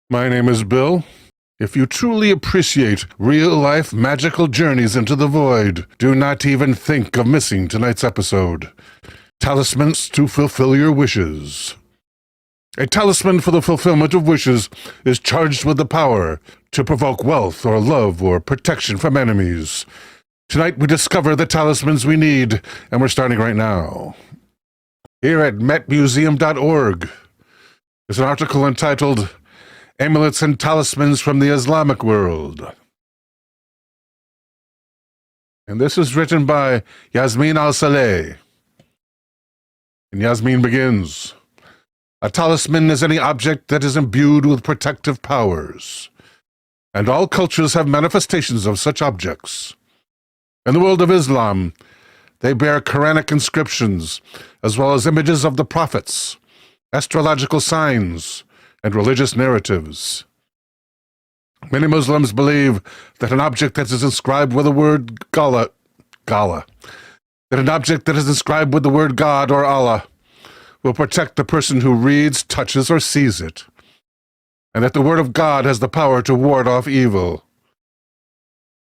My name is Bill. If you truly appreciate real-life magical journeys into the void, do not even think of missing tonight's episode. Talismans to fulfill your wishes. A talisman for the fulfillment of wishes is charged with the power to provoke wealth or love or protection from enemies. Tonight we discover the talismans we need, and we're starting right now. Here at metmuseum.org is an article entitled Amulets and Talismans from the Islamic World. And this is written by Yasmin Al-Saleh. And Yasmin begins, a talisman is any object that is imbued with protective powers, and all cultures have manifestations of such objects. In the world of Islam, they bear Quranic inscriptions, as well as images of the prophets, astrological signs, and religious narratives. Many Muslims believe that an object that is inscribed with the word that an object that is inscribed with the word God or Allah will protect the person who reads, touches, or sees it, and that the word of God has the power to ward off evil.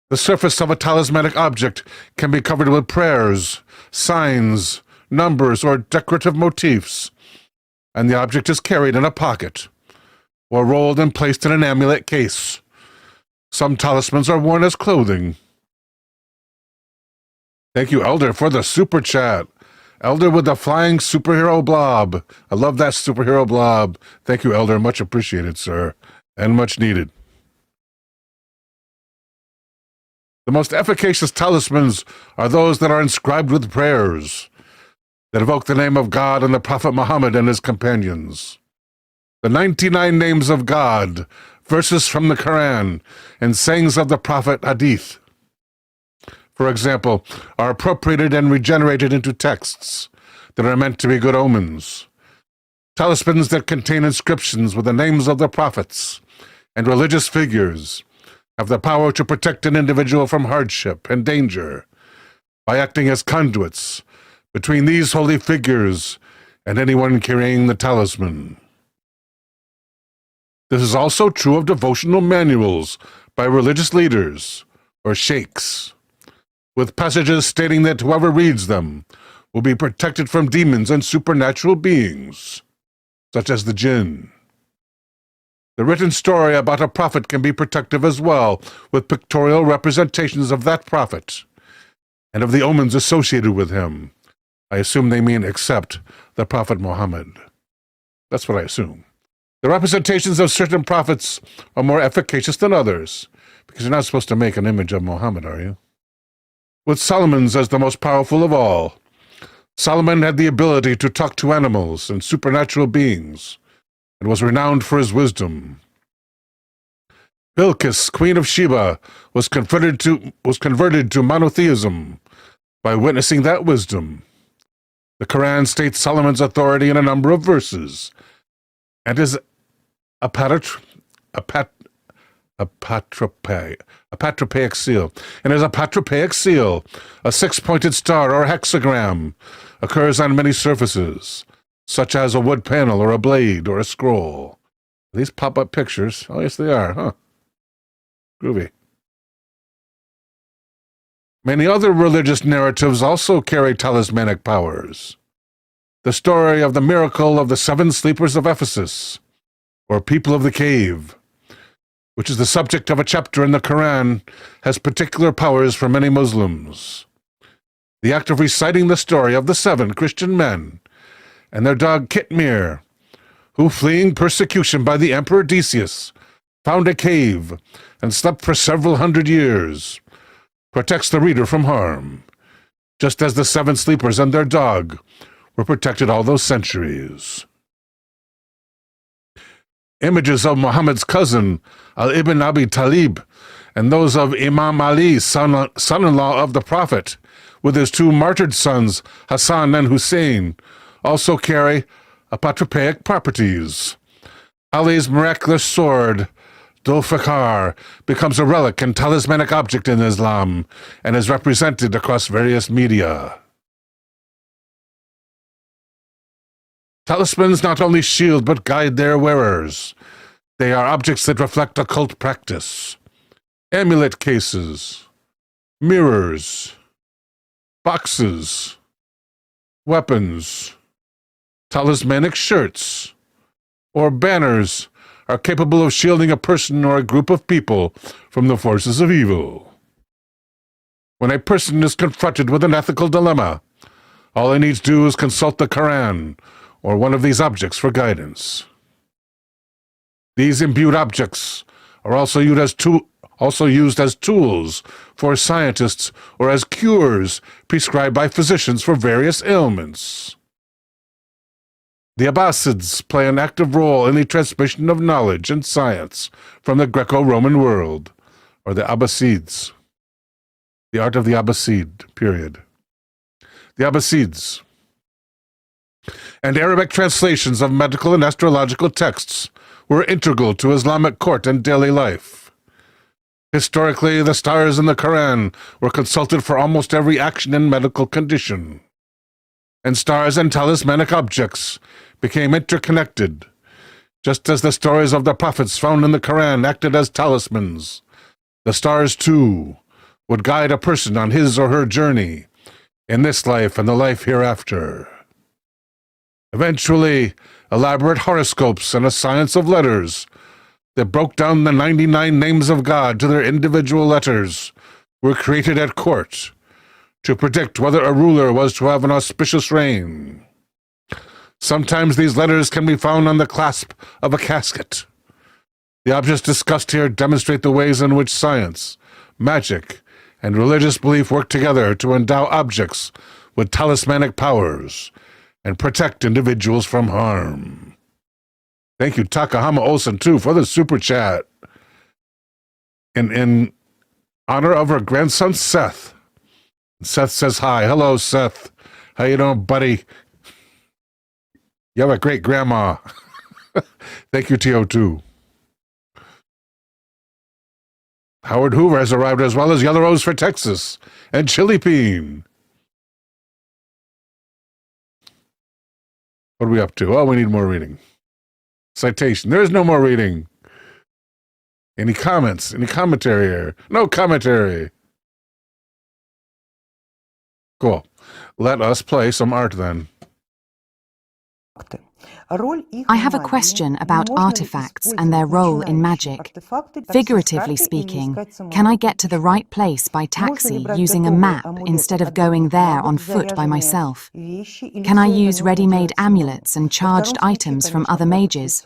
The surface of a talismanic object can be covered with prayers, signs, numbers, or decorative motifs, and the object is carried in a pocket, or rolled and placed in an amulet case. Some talismans are worn as clothing. Thank you, Elder, for the super chat. Elder with the flying superhero blob. I love that superhero blob. Thank you, Elder. Much appreciated, sir, and much needed. The most efficacious talismans are those that are inscribed with prayers, that evoke the name of God and the Prophet Muhammad and his companions. The 99 names of God, verses from the Quran, and sayings of the Prophet Hadith, for example, are appropriated and regenerated into texts that are meant to be good omens. Talismans that contain inscriptions with the names of the prophets and religious figures have the power to protect an individual from hardship and danger by acting as conduits between these holy figures and anyone carrying the talisman. This is also true of devotional manuals by religious leaders, or sheikhs, with passages stating that whoever reads them will be protected from demons and supernatural beings, such as the jinn. The written story about a prophet can be protective as well, with pictorial representations of that prophet and of the omens associated with him. I assume they mean except the Prophet Muhammad. That's what I assume. The representations of certain prophets are more efficacious than others, because you're not supposed to make an image of Muhammad, are you? With Solomon's as the most powerful of all, Solomon had the ability to talk to animals and supernatural beings, and was renowned for his wisdom. Bilqis, Queen of Sheba, was converted to monotheism by witnessing that wisdom. The Quran states Solomon's authority in a number of verses, and his apotropaic seal. And his apotropaic seal, a six-pointed star or hexagram, occurs on many surfaces, such as a wood panel or a blade or a scroll. These pop-up pictures, oh yes they are, huh? Groovy. Many other religious narratives also carry talismanic powers. The story of the miracle of the 7 sleepers of Ephesus, or people of the cave, which is the subject of a chapter in the Quran, has particular powers for many Muslims. The act of reciting the story of the 7 Christian men and their dog Kitmir, who, fleeing persecution by the Emperor Decius, found a cave and slept for several hundred years, protects the reader from harm, just as the 7 sleepers and their dog were protected all those centuries. Images of Muhammad's cousin, Ibn Abi Talib, and those of Imam Ali, son-in-law of the Prophet, with his 2 martyred sons, Hassan and Hussein, also carry apotropaic properties. Ali's miraculous sword, Dulfikar becomes a relic and talismanic object in Islam and is represented across various media. Talismans not only shield but guide their wearers. They are objects that reflect occult practice. Amulet cases, mirrors, boxes, weapons, talismanic shirts, or banners are capable of shielding a person or a group of people from the forces of evil. When a person is confronted with an ethical dilemma, all he needs to do is consult the Quran or one of these objects for guidance. These imbued objects are also used as tools for scientists or as cures prescribed by physicians for various ailments. The Abbasids play an active role in the transmission of knowledge and science from the Greco-Roman world, or the Abbasids. The art of the Abbasid, period. The Abbasids. And Arabic translations of medical and astrological texts were integral to Islamic court and daily life. Historically, the stars in the Quran were consulted for almost every action and medical condition. And stars and talismanic objects became interconnected, just as the stories of the prophets found in the Quran acted as talismans. The stars, too, would guide a person on his or her journey in this life and the life hereafter. Eventually, elaborate horoscopes and a science of letters that broke down the 99 names of God to their individual letters were created at court to predict whether a ruler was to have an auspicious reign. Sometimes these letters can be found on the clasp of a casket. The objects discussed here demonstrate the ways in which science, magic, and religious belief work together to endow objects with talismanic powers and protect individuals from harm. Thank you, Takahama Olsen, too, for the super chat. In honor of her grandson, Seth. Seth says hi. Hello, Seth. How you doing, buddy? You have a great grandma. Thank you, TO2. Howard Hoover has arrived, as well as Yellow Rose for Texas and Chili Bean. What are we up to? Oh, we need more reading. Citation. There is no more reading. Any comments? Any commentary here? No commentary. Cool. Let us play some art then. I have a question about artifacts and their role in magic. Figuratively speaking, can I get to the right place by taxi using a map instead of going there on foot by myself? Can I use ready-made amulets and charged items from other mages?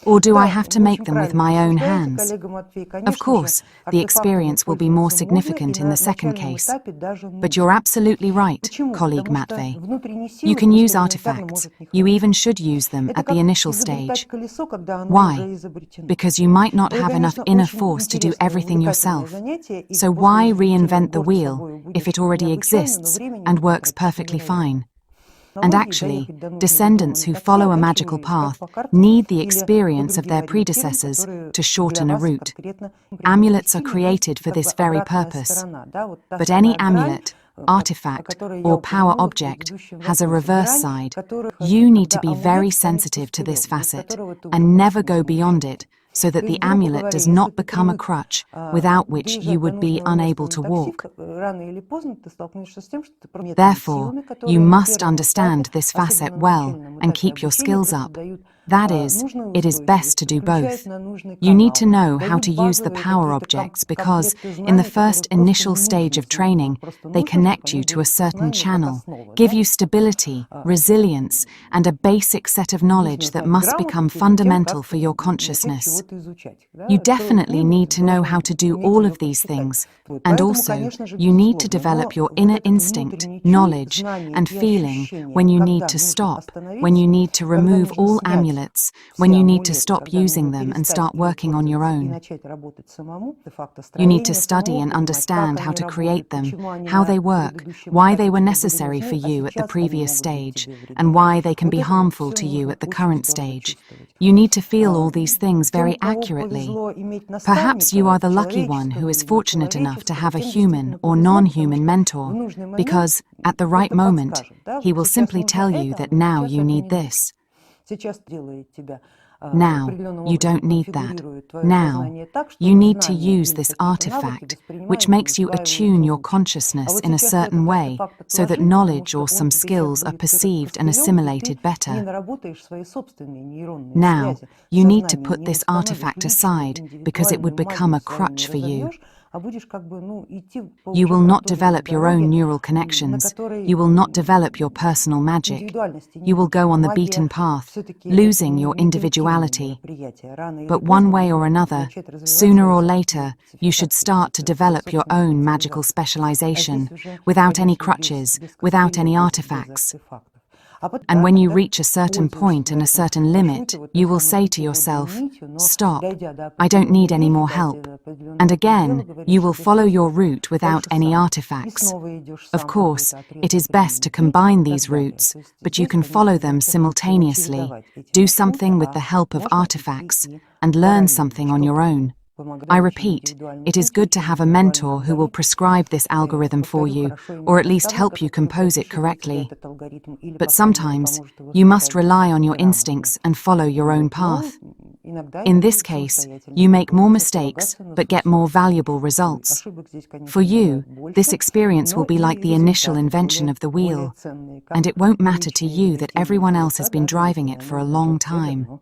Or do I have to make them with my own hands? Of course, the experience will be more significant in the second case. But you're absolutely right, colleague Matvey. You can use artifacts. You even should use them at the initial stage. Why? Because you might not have enough inner force to do everything yourself. So why reinvent the wheel if it already exists and works perfectly fine? And actually, descendants who follow a magical path need the experience of their predecessors to shorten a route. Amulets are created for this very purpose. But any amulet, artifact, or power object has a reverse side. You need to be very sensitive to this facet and never go beyond it, so that the amulet does not become a crutch without which you would be unable to walk. Therefore, you must understand this facet well and keep your skills up. That is, it is best to do both. You need to know how to use the power objects because, in the first initial stage of training, they connect you to a certain channel, give you stability, resilience, and a basic set of knowledge that must become fundamental for your consciousness. You definitely need to know how to do all of these things, and also, you need to develop your inner instinct, knowledge, and feeling when you need to stop, when you need to remove all amulets, amulets when you need to stop using them and start working on your own. You need to study and understand how to create them, how they work, why they were necessary for you at the previous stage, and why they can be harmful to you at the current stage. You need to feel all these things very accurately. Perhaps you are the lucky one who is fortunate enough to have a human or non-human mentor, because, at the right moment, he will simply tell you that now you need this. Now, you don't need that. Now, you need to use this artifact, which makes you attune your consciousness in a certain way so that knowledge or some skills are perceived and assimilated better. Now, you need to put this artifact aside because it would become a crutch for you. You will not develop your own neural connections. You will not develop your personal magic. You will go on the beaten path, losing your individuality. But one way or another, sooner or later, you should start to develop your own magical specialization, without any crutches, without any artifacts. And when you reach a certain point and a certain limit, you will say to yourself, "Stop, I don't need any more help." And again, you will follow your route without any artifacts. Of course, it is best to combine these routes, but you can follow them simultaneously, do something with the help of artifacts, and learn something on your own. I repeat, it is good to have a mentor who will prescribe this algorithm for you, or at least help you compose it correctly. But sometimes, you must rely on your instincts and follow your own path. In this case, you make more mistakes, but get more valuable results. For you, this experience will be like the initial invention of the wheel, and it won't matter to you that everyone else has been driving it for a long time.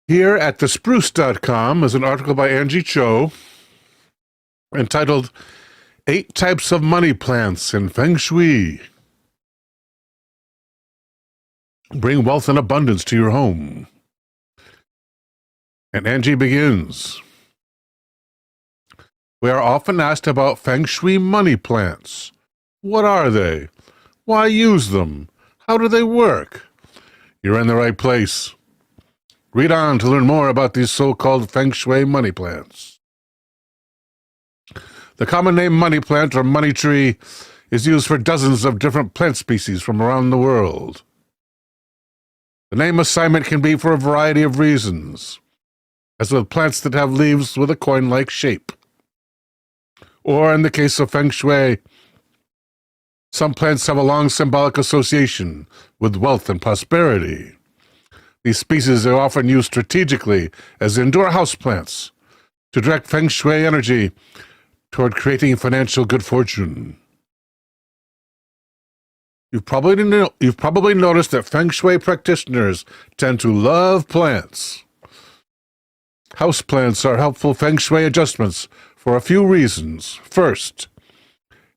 Here at thespruce.com is an article by Angie Cho entitled 8 Types of Money Plants in Feng Shui. Bring wealth and abundance to your home. And Angie begins. We are often asked about Feng Shui money plants. What are they? Why use them? How do they work? You're in the right place. Read on to learn more about these so-called Feng Shui money plants. The common name money plant or money tree is used for dozens of different plant species from around the world. The name assignment can be for a variety of reasons, as with plants that have leaves with a coin-like shape. Or in the case of Feng Shui, some plants have a long symbolic association with wealth and prosperity. These species are often used strategically as indoor houseplants to direct Feng Shui energy toward creating financial good fortune. You've probably noticed that Feng Shui practitioners tend to love plants. Houseplants are helpful Feng Shui adjustments for a few reasons. First,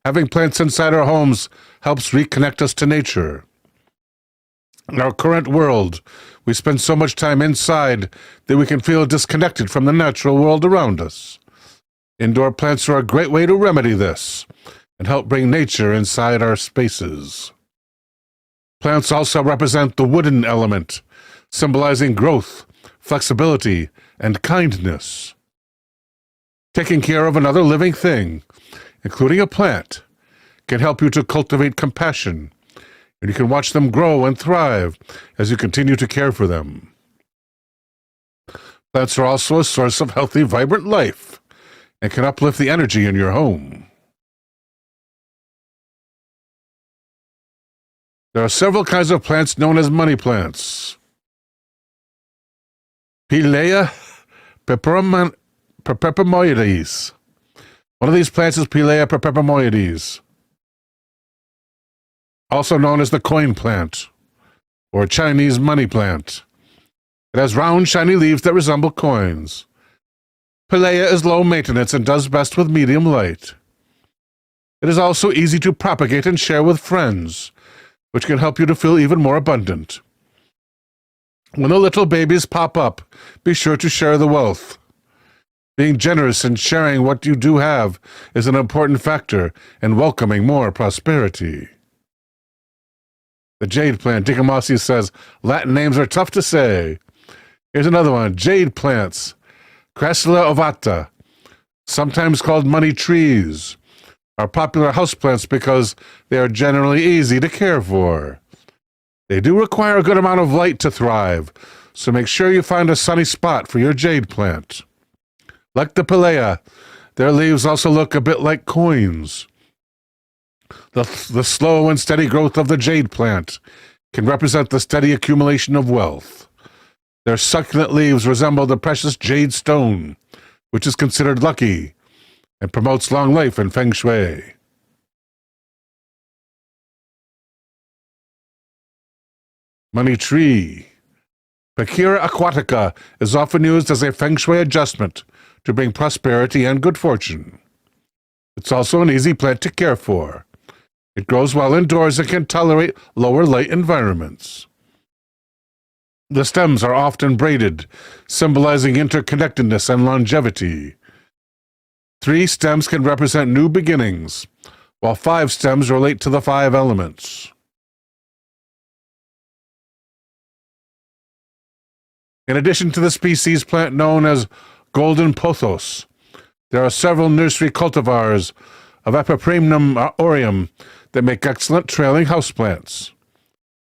having plants inside our homes helps reconnect us to nature. In our current world, we spend so much time inside that we can feel disconnected from the natural world around us. Indoor plants are a great way to remedy this and help bring nature inside our spaces. Plants also represent the wooden element, symbolizing growth, flexibility, and kindness. Taking care of another living thing, including a plant, can help you to cultivate compassion, and you can watch them grow and thrive as you continue to care for them. Plants are also a source of healthy, vibrant life and can uplift the energy in your home. There are several kinds of plants known as money plants. Pilea pepermoides. One of these plants is Pilea pepermoides, also known as the coin plant, or Chinese money plant. It has round, shiny leaves that resemble coins. Pilea is low maintenance and does best with medium light. It is also easy to propagate and share with friends, which can help you to feel even more abundant. When the little babies pop up, be sure to share the wealth. Being generous and sharing what you do have is an important factor in welcoming more prosperity. The jade plant. Dicamasi says, Latin names are tough to say. Here's another one. Jade plants. Crassula ovata, sometimes called money trees, are popular houseplants because they are generally easy to care for. They do require a good amount of light to thrive, so make sure you find a sunny spot for your jade plant. Like the pilea, their leaves also look a bit like coins. The slow and steady growth of the jade plant can represent the steady accumulation of wealth. Their succulent leaves resemble the precious jade stone, which is considered lucky and promotes long life in Feng Shui. Money tree. Pachira aquatica is often used as a Feng Shui adjustment to bring prosperity and good fortune. It's also an easy plant to care for. It grows well indoors and can tolerate lower light environments. The stems are often braided, symbolizing interconnectedness and longevity. 3 stems can represent new beginnings, while 5 stems relate to the 5 elements. In addition to the species plant known as golden pothos, there are several nursery cultivars of APP aureum that make excellent trailing houseplants.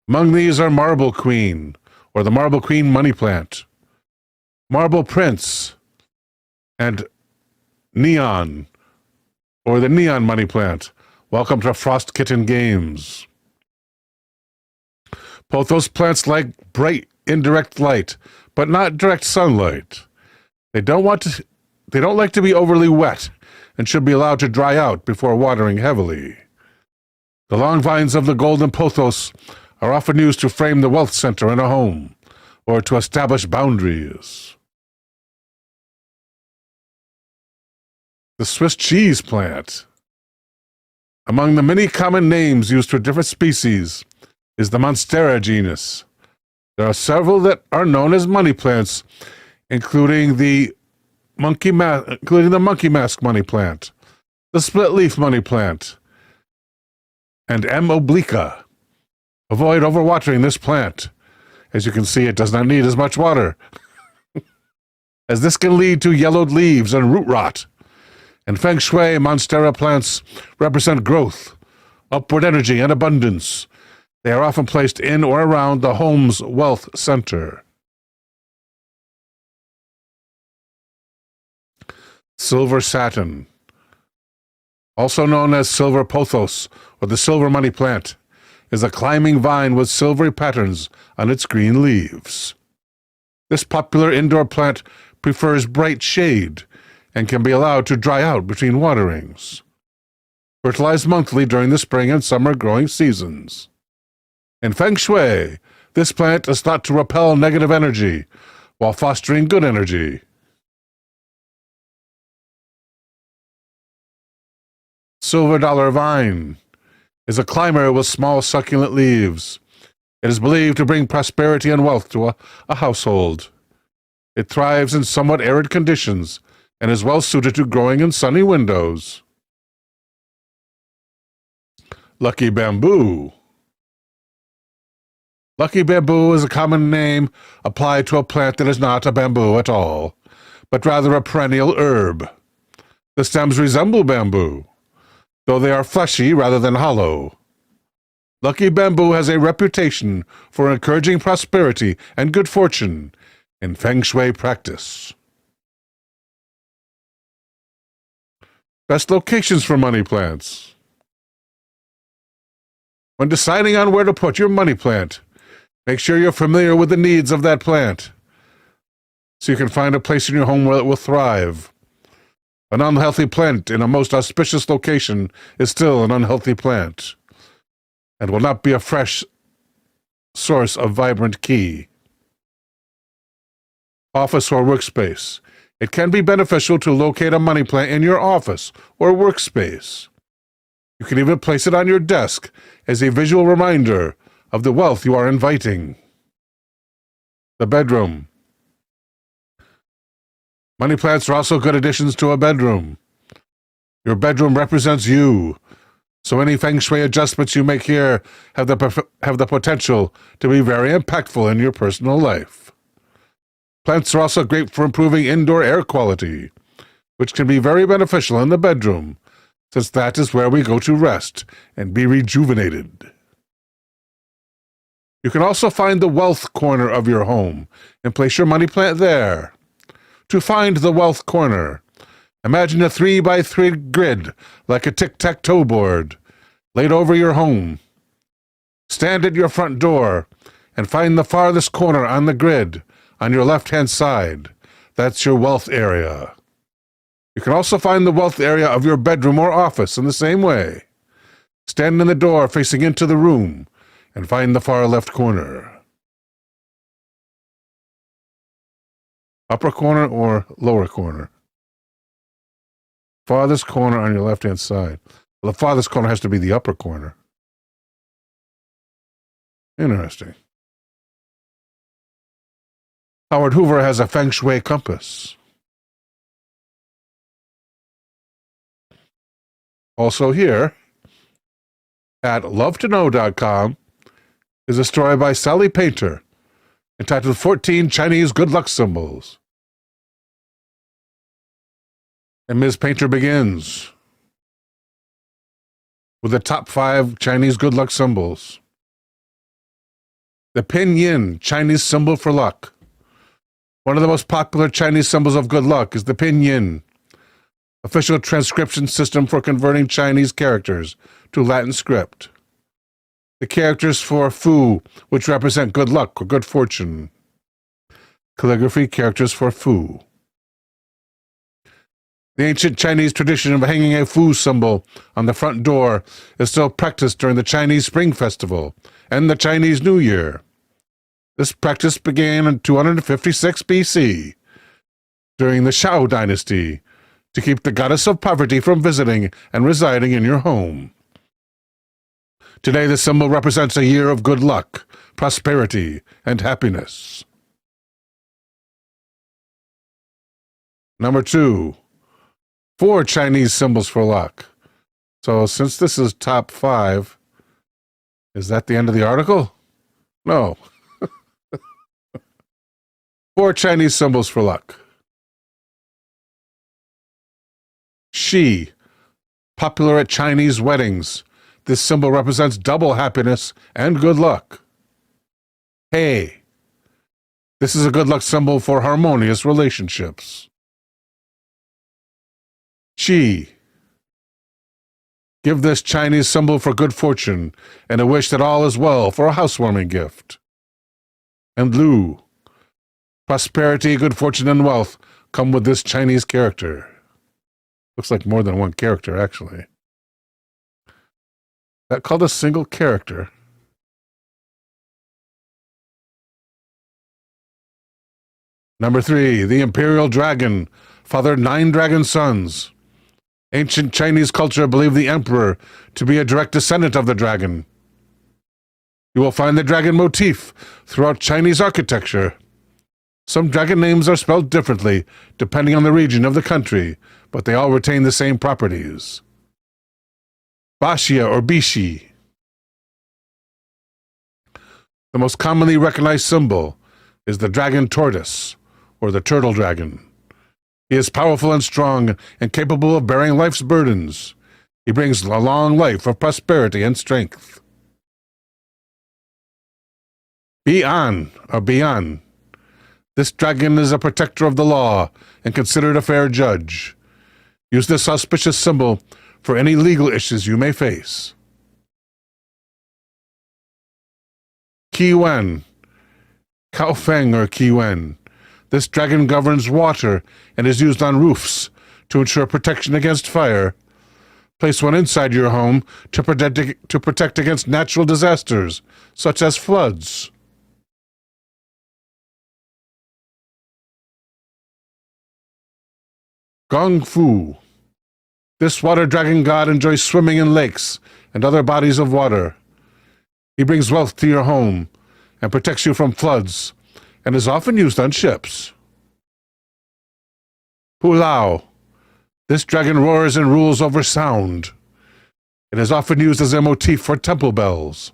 Among these are Marble Queen, or the Marble Queen money plant, Marble Prince, and Neon, or the Neon money plant. Welcome to Frost Kitten Games. Pothos plants like bright, indirect light, but not direct sunlight. They don't like to be overly wet and should be allowed to dry out before watering heavily. The long vines of the golden pothos are often used to frame the wealth center in a home or to establish boundaries. The Swiss cheese plant. Among the many common names used for different species is the Monstera genus. There are several that are known as money plants, including the monkey mask money plant, the split leaf money plant, and M. obliqua. Avoid overwatering this plant. As you can see, it does not need as much water, as this can lead to yellowed leaves and root rot. In Feng Shui, Monstera plants represent growth, upward energy, and abundance. They are often placed in or around the home's wealth center. Silver satin, also known as silver pothos or the silver money plant, is a climbing vine with silvery patterns on its green leaves. This popular indoor plant prefers bright shade and can be allowed to dry out between waterings. Fertilized monthly during the spring and summer growing seasons. In Feng Shui, this plant is thought to repel negative energy while fostering good energy. Silver dollar vine is a climber with small succulent leaves. It is believed to bring prosperity and wealth to a household. It thrives in somewhat arid conditions and is well suited to growing in sunny windows. Lucky bamboo. Lucky bamboo is a common name applied to a plant that is not a bamboo at all, but rather a perennial herb. The stems resemble bamboo, though they are fleshy rather than hollow. Lucky bamboo has a reputation for encouraging prosperity and good fortune in Feng Shui practice. Best locations for money plants. When deciding on where to put your money plant, make sure you're familiar with the needs of that plant, so you can find a place in your home where it will thrive. An unhealthy plant in a most auspicious location is still an unhealthy plant, and will not be a fresh source of vibrant qi. Office or workspace. It can be beneficial to locate a money plant in your office or workspace. You can even place it on your desk as a visual reminder of the wealth you are inviting. The bedroom. Money plants are also good additions to a bedroom. Your bedroom represents you, So any Feng Shui adjustments you make here have the potential to be very impactful in your personal life. Plants are also great for improving indoor air quality, which can be very beneficial in the bedroom, since that is where we go to rest and be rejuvenated. You can also find the wealth corner of your home and place your money plant there. To find the wealth corner, imagine a 3x3 grid like a tic-tac-toe board laid over your home. Stand at your front door and find the farthest corner on the grid on your left-hand side. That's your wealth area. You can also find the wealth area of your bedroom or office in the same way. Stand in the door facing into the room and find the far left corner. Upper corner or lower corner? Farthest corner on your left-hand side. Well, the farthest corner has to be the upper corner. Interesting. Howard Hoover has a Feng Shui compass. Also here, at LoveToKnow.com, is a story by Sally Painter entitled 14 Chinese Good Luck Symbols. And Ms. Painter begins with the top 5 Chinese good luck symbols. The pinyin, Chinese symbol for luck. One of the most popular Chinese symbols of good luck is the pinyin, official transcription system for converting Chinese characters to Latin script. The characters for fu, which represent good luck or good fortune. Calligraphy characters for fu. The ancient Chinese tradition of hanging a fu symbol on the front door is still practiced during the Chinese Spring Festival and the Chinese New Year. This practice began in 256 BC, during the Shao dynasty, to keep the goddess of poverty from visiting and residing in your home. Today, the symbol represents a year of good luck, prosperity, and happiness. Number 2, 4 Chinese symbols for luck. So since this is top 5, is that the end of the article? No. 4 Chinese symbols for luck. Shi, popular at Chinese weddings. This symbol represents double happiness and good luck. Hei, this is a good luck symbol for harmonious relationships. Qi, give this Chinese symbol for good fortune and a wish that all is well for a housewarming gift. And Lu, prosperity, good fortune, and wealth come with this Chinese character. Looks like more than one character, actually. That called a single character. Number 3, the Imperial Dragon fathered 9 dragon sons. Ancient Chinese culture believed the emperor to be a direct descendant of the dragon. You will find the dragon motif throughout Chinese architecture. Some dragon names are spelled differently depending on the region of the country, but they all retain the same properties. Baxia or Bishi. The most commonly recognized symbol is the dragon tortoise, or the turtle dragon. He is powerful and strong and capable of bearing life's burdens. He brings a long life of prosperity and strength. Bian, or Bian. This dragon is a protector of the law and considered a fair judge. Use this auspicious symbol for any legal issues you may face. Qi-wen, Feng or Qi-wen. This dragon governs water and is used on roofs to ensure protection against fire. Place one inside your home to protect against natural disasters, such as floods. Gong Fu. This water dragon god enjoys swimming in lakes and other bodies of water. He brings wealth to your home and protects you from floods, and is often used on ships. Pu Lao. This dragon roars and rules over sound. It is often used as a motif for temple bells.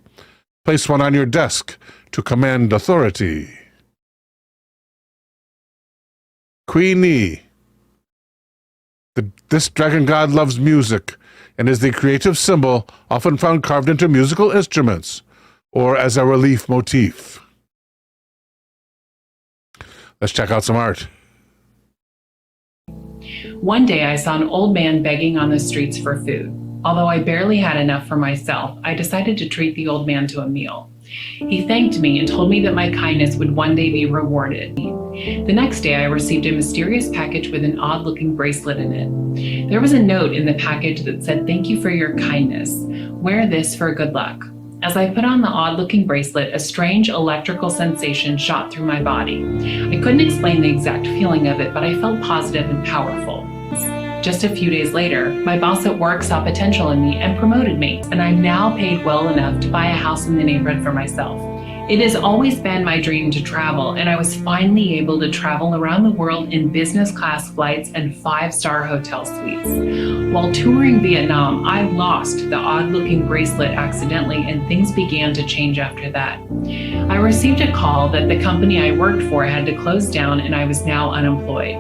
Place one on your desk to command authority. Queenie. This dragon god loves music and is the creative symbol often found carved into musical instruments or as a relief motif. Let's check out some art. One day I saw an old man begging on the streets for food. Although I barely had enough for myself, I decided to treat the old man to a meal. He thanked me and told me that my kindness would one day be rewarded. The next day I received a mysterious package with an odd-looking bracelet in it. There was a note in the package that said, "Thank you for your kindness. Wear this for good luck." As I put on the odd-looking bracelet, a strange electrical sensation shot through my body. I couldn't explain the exact feeling of it, but I felt positive and powerful. Just a few days later, my boss at work saw potential in me and promoted me, and I'm now paid well enough to buy a house in the neighborhood for myself. It has always been my dream to travel, and I was finally able to travel around the world in business class flights and 5-star hotel suites. While touring Vietnam, I lost the odd-looking bracelet accidentally, and things began to change after that. I received a call that the company I worked for had to close down, and I was now unemployed.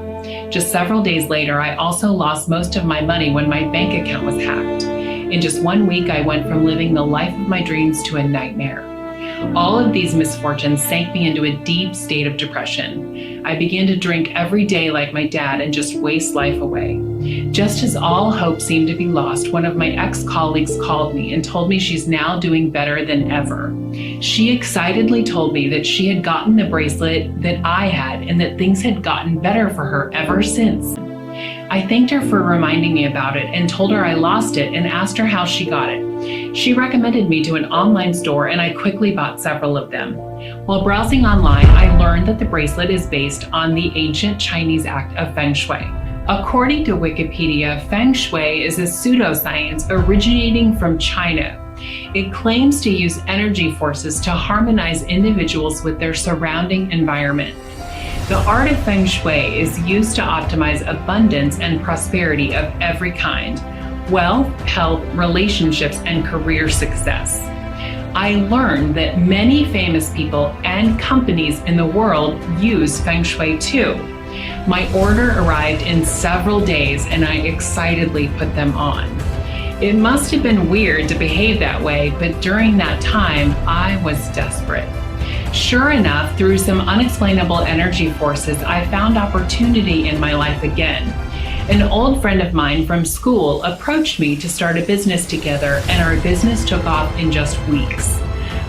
Just several days later, I also lost most of my money when my bank account was hacked. In just 1 week, I went from living the life of my dreams to a nightmare. All of these misfortunes sank me into a deep state of depression. I began to drink every day like my dad and just waste life away. Just as all hope seemed to be lost, one of my ex-colleagues called me and told me she's now doing better than ever. She excitedly told me that she had gotten the bracelet that I had and that things had gotten better for her ever since. I thanked her for reminding me about it and told her I lost it and asked her how she got it. She recommended me to an online store and I quickly bought several of them. While browsing online, I learned that the bracelet is based on the ancient Chinese act of Feng Shui. According to Wikipedia, Feng Shui is a pseudoscience originating from China. It claims to use energy forces to harmonize individuals with their surrounding environment. The art of Feng Shui is used to optimize abundance and prosperity of every kind: wealth, health, relationships, and career success. I learned that many famous people and companies in the world use Feng Shui too. My order arrived in several days and I excitedly put them on. It must have been weird to behave that way, but during that time, I was desperate. Sure enough, through some unexplainable energy forces, I found opportunity in my life again. An old friend of mine from school approached me to start a business together, and our business took off in just weeks.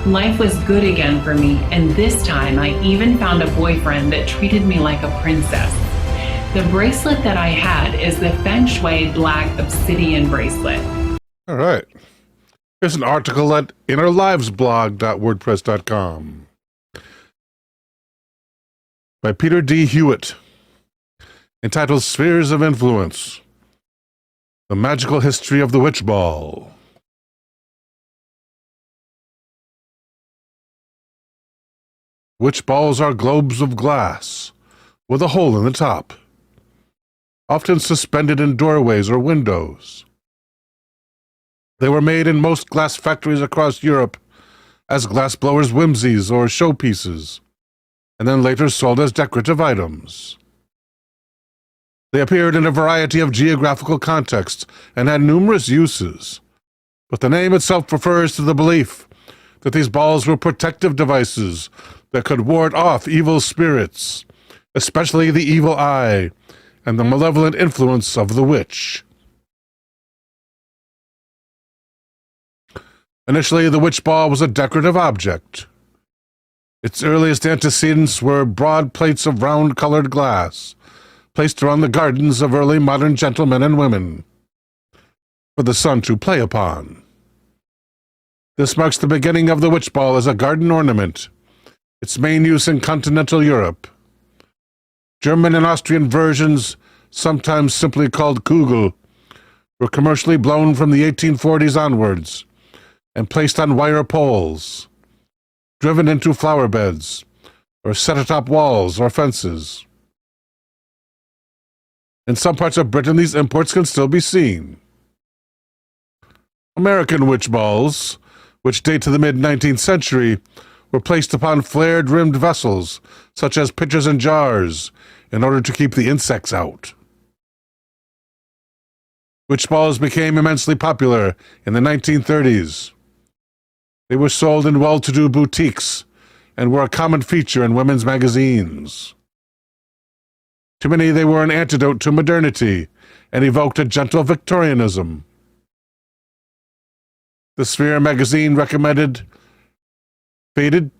Life was good again for me, and this time I even found a boyfriend that treated me like a princess. The bracelet that I had is the Feng Shui Black Obsidian bracelet. All right. Here's an article at innerlivesblog.wordpress.com by Peter D. Hewitt, entitled Spheres of Influence: The Magical History of the Witch Ball. Witch balls are globes of glass with a hole in the top, often suspended in doorways or windows. They were made in most glass factories across Europe as glassblowers' whimsies or showpieces, and then later sold as decorative items. They appeared in a variety of geographical contexts and had numerous uses, but the name itself refers to the belief that these balls were protective devices that could ward off evil spirits, especially the evil eye and the malevolent influence of the witch. Initially, the witch ball was a decorative object. Its earliest antecedents were broad plates of round-colored glass, placed around the gardens of early modern gentlemen and women, for the sun to play upon. This marks the beginning of the witch ball as a garden ornament, its main use in continental Europe. German and Austrian versions, sometimes simply called Kugel, were commercially blown from the 1840s onwards and placed on wire poles, driven into flower beds, or set atop walls or fences. In some parts of Britain, these imports can still be seen. American witch balls, which date to the mid-19th century, were placed upon flared-rimmed vessels, such as pitchers and jars, in order to keep the insects out. Witch balls became immensely popular in the 1930s. They were sold in well-to-do boutiques and were a common feature in women's magazines. To many, they were an antidote to modernity and evoked a gentle Victorianism. The Sphere magazine recommended faded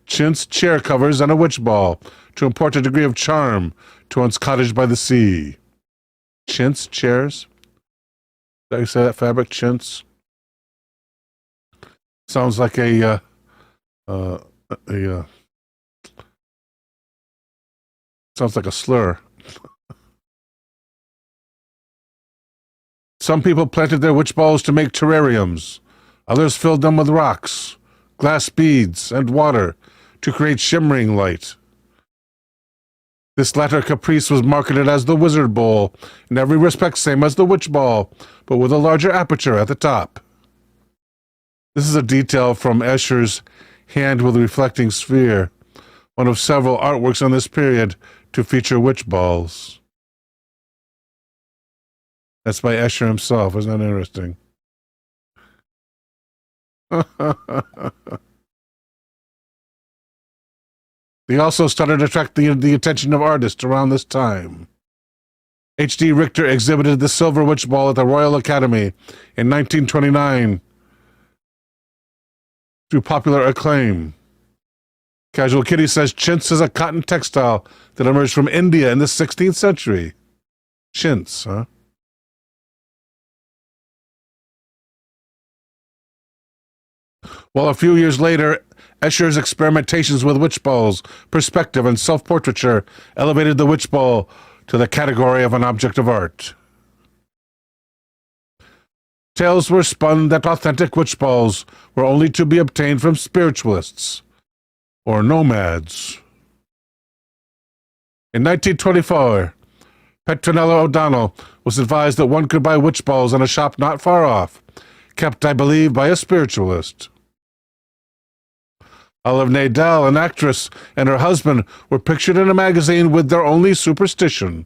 chintz chair covers and a witch ball to impart a degree of charm to one's cottage by the sea. Chintz chairs? Did I say that? Fabric chintz? Sounds like sounds like a slur. Some people planted their witch balls to make terrariums. Others filled them with rocks, glass beads, and water to create shimmering light. This latter caprice was marketed as the wizard bowl, in every respect same as the witch ball, but with a larger aperture at the top. This is a detail from Escher's Hand with Reflecting Sphere, one of several artworks on this period to feature witch balls. That's by Escher himself. Isn't that interesting? They also started to attract the attention of artists around this time. H.D. Richter exhibited the Silver Witch Ball at the Royal Academy in 1929 to popular acclaim. Casual Kitty says chintz is a cotton textile that emerged from India in the 16th century. Chintz, huh? While a few years later, Escher's experimentations with witch balls, perspective, and self-portraiture elevated the witch ball to the category of an object of art. Tales were spun that authentic witch balls were only to be obtained from spiritualists or nomads. In 1924, Petronella O'Donnell was advised that one could buy witch balls in a shop not far off, kept, I believe, by a spiritualist. Olive Nadell, an actress, and her husband were pictured in a magazine with their only superstition,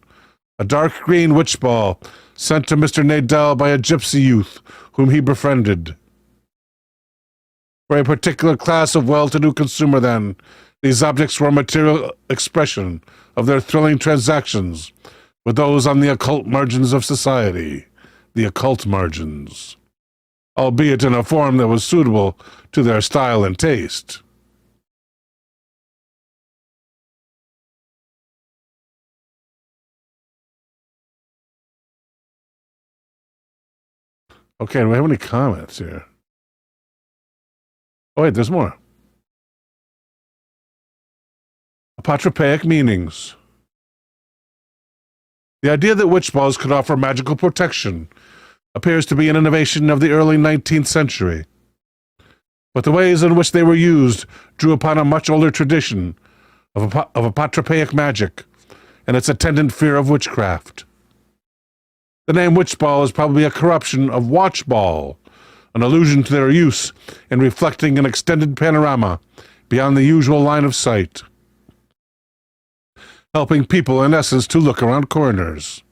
a dark green witch ball sent to Mr. Nadell by a gypsy youth whom he befriended. For a particular class of well-to-do consumer, then, these objects were a material expression of their thrilling transactions with those on the occult margins of society, the occult margins, albeit in a form that was suitable to their style and taste. Okay, do we have any comments here? Oh, wait, there's more. Apotropaic meanings. The idea that witch balls could offer magical protection appears to be an innovation of the early 19th century. But the ways in which they were used drew upon a much older tradition of apotropaic magic and its attendant fear of witchcraft. The name witch ball is probably a corruption of watch ball, an allusion to their use in reflecting an extended panorama beyond the usual line of sight, helping people, in essence, to look around corners.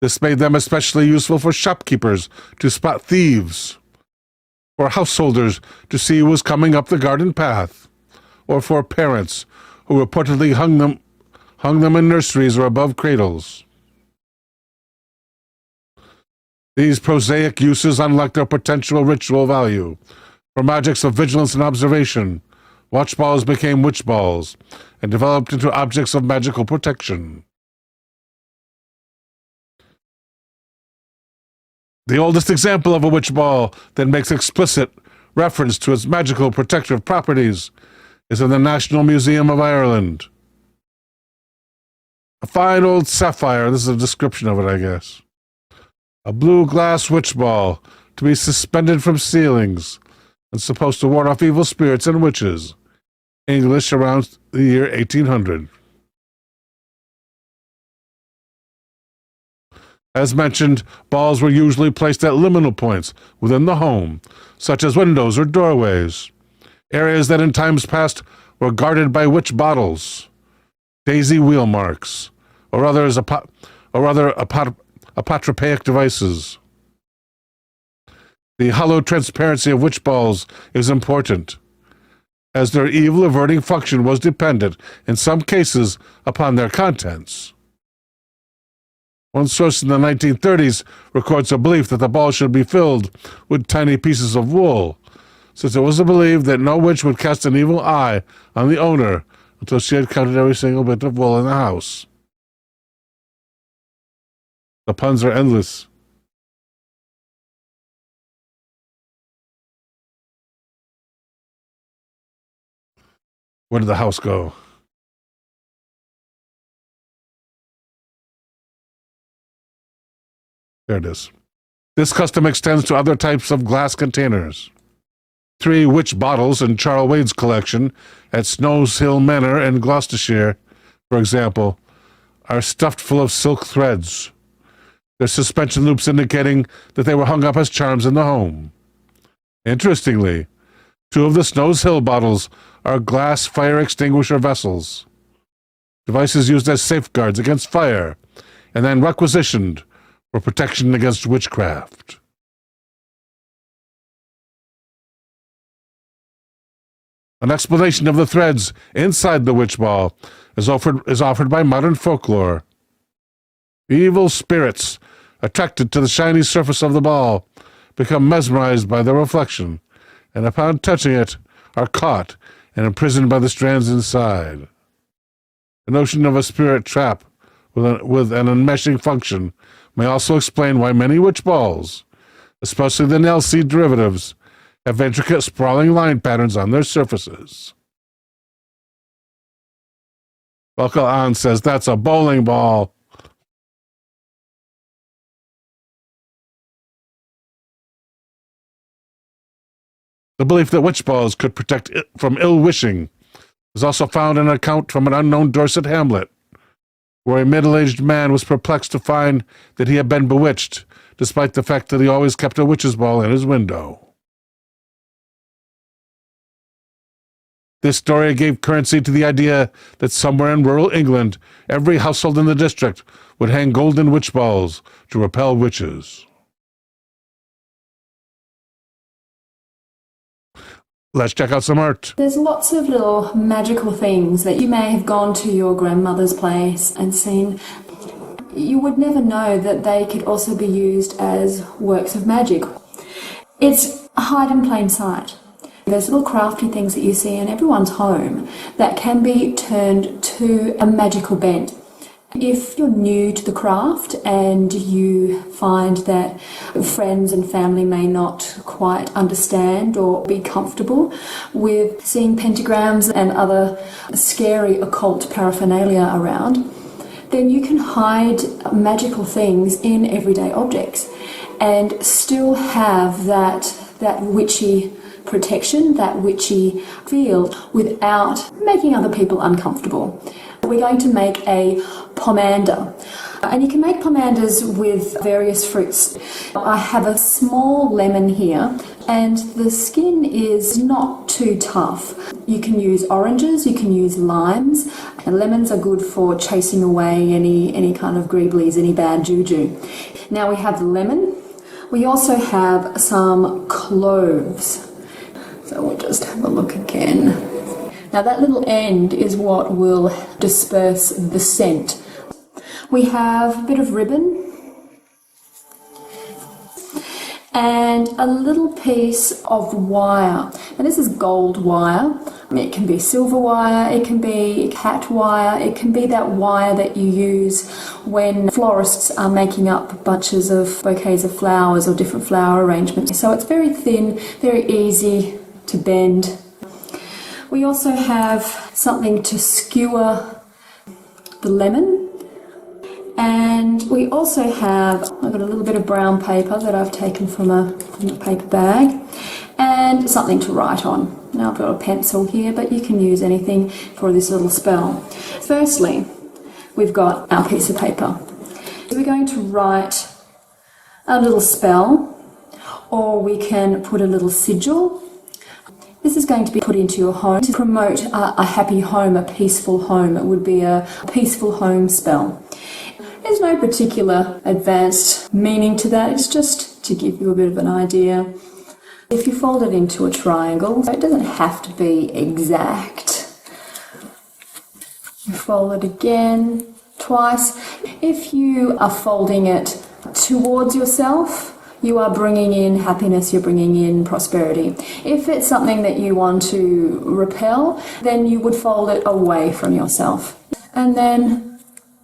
This made them especially useful for shopkeepers to spot thieves, for householders to see who was coming up the garden path, or for parents who reportedly hung them in nurseries or above cradles. These prosaic uses unlocked their potential ritual value. From objects of vigilance and observation, watch balls became witch balls and developed into objects of magical protection. The oldest example of a witch ball that makes explicit reference to its magical protective properties is in the National Museum of Ireland. A fine old sapphire, this is a description of it, I guess. A blue glass witch ball to be suspended from ceilings and supposed to ward off evil spirits and witches. English around the year 1800. As mentioned, balls were usually placed at liminal points within the home, such as windows or doorways, areas that in times past were guarded by witch bottles, daisy wheel marks, or other apotropaic devices. The hollow transparency of witch balls is important, as their evil-averting function was dependent, in some cases, upon their contents. One source in the 1930s records a belief that the ball should be filled with tiny pieces of wool, since it was believed that no witch would cast an evil eye on the owner until she had counted every single bit of wool in the house. The puns are endless. Where did the house go? There it is. This custom extends to other types of glass containers. 3 witch bottles in Charles Wade's collection at Snows Hill Manor in Gloucestershire, for example, are stuffed full of silk threads, their suspension loops indicating that they were hung up as charms in the home. Interestingly, 2 of the Snows Hill bottles are glass fire extinguisher vessels, devices used as safeguards against fire, and then requisitioned for protection against witchcraft. An explanation of the threads inside the witch ball is offered by modern folklore. Evil spirits, attracted to the shiny surface of the ball, become mesmerized by the reflection, and upon touching it, are caught and imprisoned by the strands inside. The notion of a spirit trap with an enmeshing function may also explain why many witch balls, especially the nail seed derivatives, have intricate sprawling line patterns on their surfaces. Buckle On says that's a bowling ball. The belief that witch balls could protect from ill-wishing is also found in an account from an unknown Dorset hamlet, where a middle-aged man was perplexed to find that he had been bewitched, despite the fact that he always kept a witch's ball in his window. This story gave currency to the idea that somewhere in rural England, every household in the district would hang golden witch balls to repel witches. Let's check out some art. There's lots of little magical things that you may have gone to your grandmother's place and seen. You would never know that they could also be used as works of magic. It's hide in plain sight. There's little crafty things that you see in everyone's home that can be turned to a magical bent. If you're new to the craft and you find that friends and family may not quite understand or be comfortable with seeing pentagrams and other scary occult paraphernalia around, then you can hide magical things in everyday objects and still have that witchy protection, that witchy feel, without making other people uncomfortable. We're going to make a pomander, and you can make pomanders with various fruits. I have a small lemon here, and the skin is not too tough. You can use oranges, you can use limes, and lemons are good for chasing away any kind of greeblies, any bad juju. Now we have the lemon. We also have some cloves. So we'll just have a look again. Now that little end is what will disperse the scent. We have a bit of ribbon and a little piece of wire. And this is gold wire. It can be silver wire, it can be cat wire, it can be that wire that you use when florists are making up bunches of bouquets of flowers or different flower arrangements. So it's very thin, very easy to bend. We also have something to skewer the lemon, and we also have, I've got a little bit of brown paper that I've taken from a paper bag, and something to write on. Now I've got a pencil here, but you can use anything for this little spell. Firstly, we've got our piece of paper. We're going to write a little spell, or we can put a little sigil. This is going to be put into your home to promote a happy home, a peaceful home. It would be a peaceful home spell. There's no particular advanced meaning to that, it's just to give you a bit of an idea. If you fold it into a triangle, it doesn't have to be exact. You fold it again, twice. If you are folding it towards yourself, you are bringing in happiness, you're bringing in prosperity. If it's something that you want to repel, then you would fold it away from yourself. And then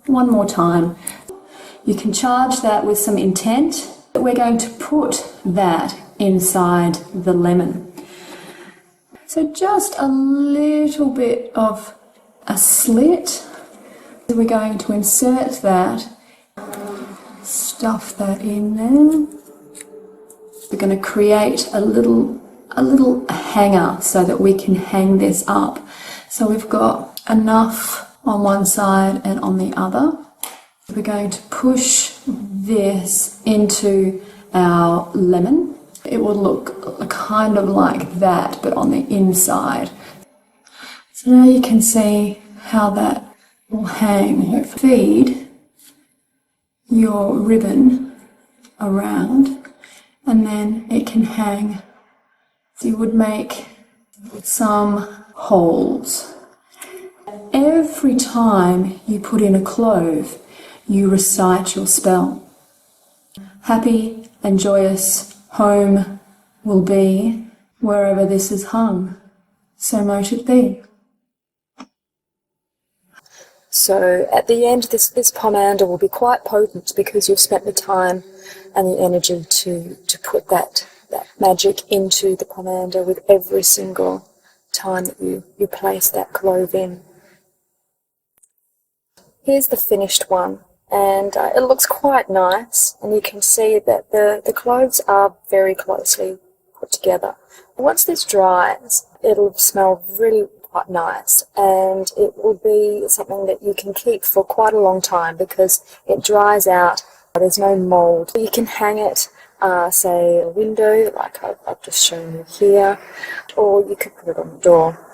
one more time. You can charge that with some intent. We're going to put that inside the lemon. So just a little bit of a slit. We're going to insert that, stuff that in there. We're going to create a little hanger so that we can hang this up. So we've got enough on one side and on the other. We're going to push this into our lemon. It will look kind of like that, but on the inside. So now you can see how that will hang. Feed your ribbon around, and then it can hang. So you would make some holes. Every time you put in a clove, you recite your spell. Happy and joyous home will be wherever this is hung. So mote it be. So at the end, this pomander will be quite potent because you've spent the time and the energy to put that magic into the pomander with every single time that you place that clove in. Here's the finished one, and it looks quite nice, and you can see that the cloves are very closely put together. Once this dries, it'll smell really quite nice, and it will be something that you can keep for quite a long time because it dries out. There's no mold. You can hang it, say, a window, like I've just shown you here, or you could put it on the door.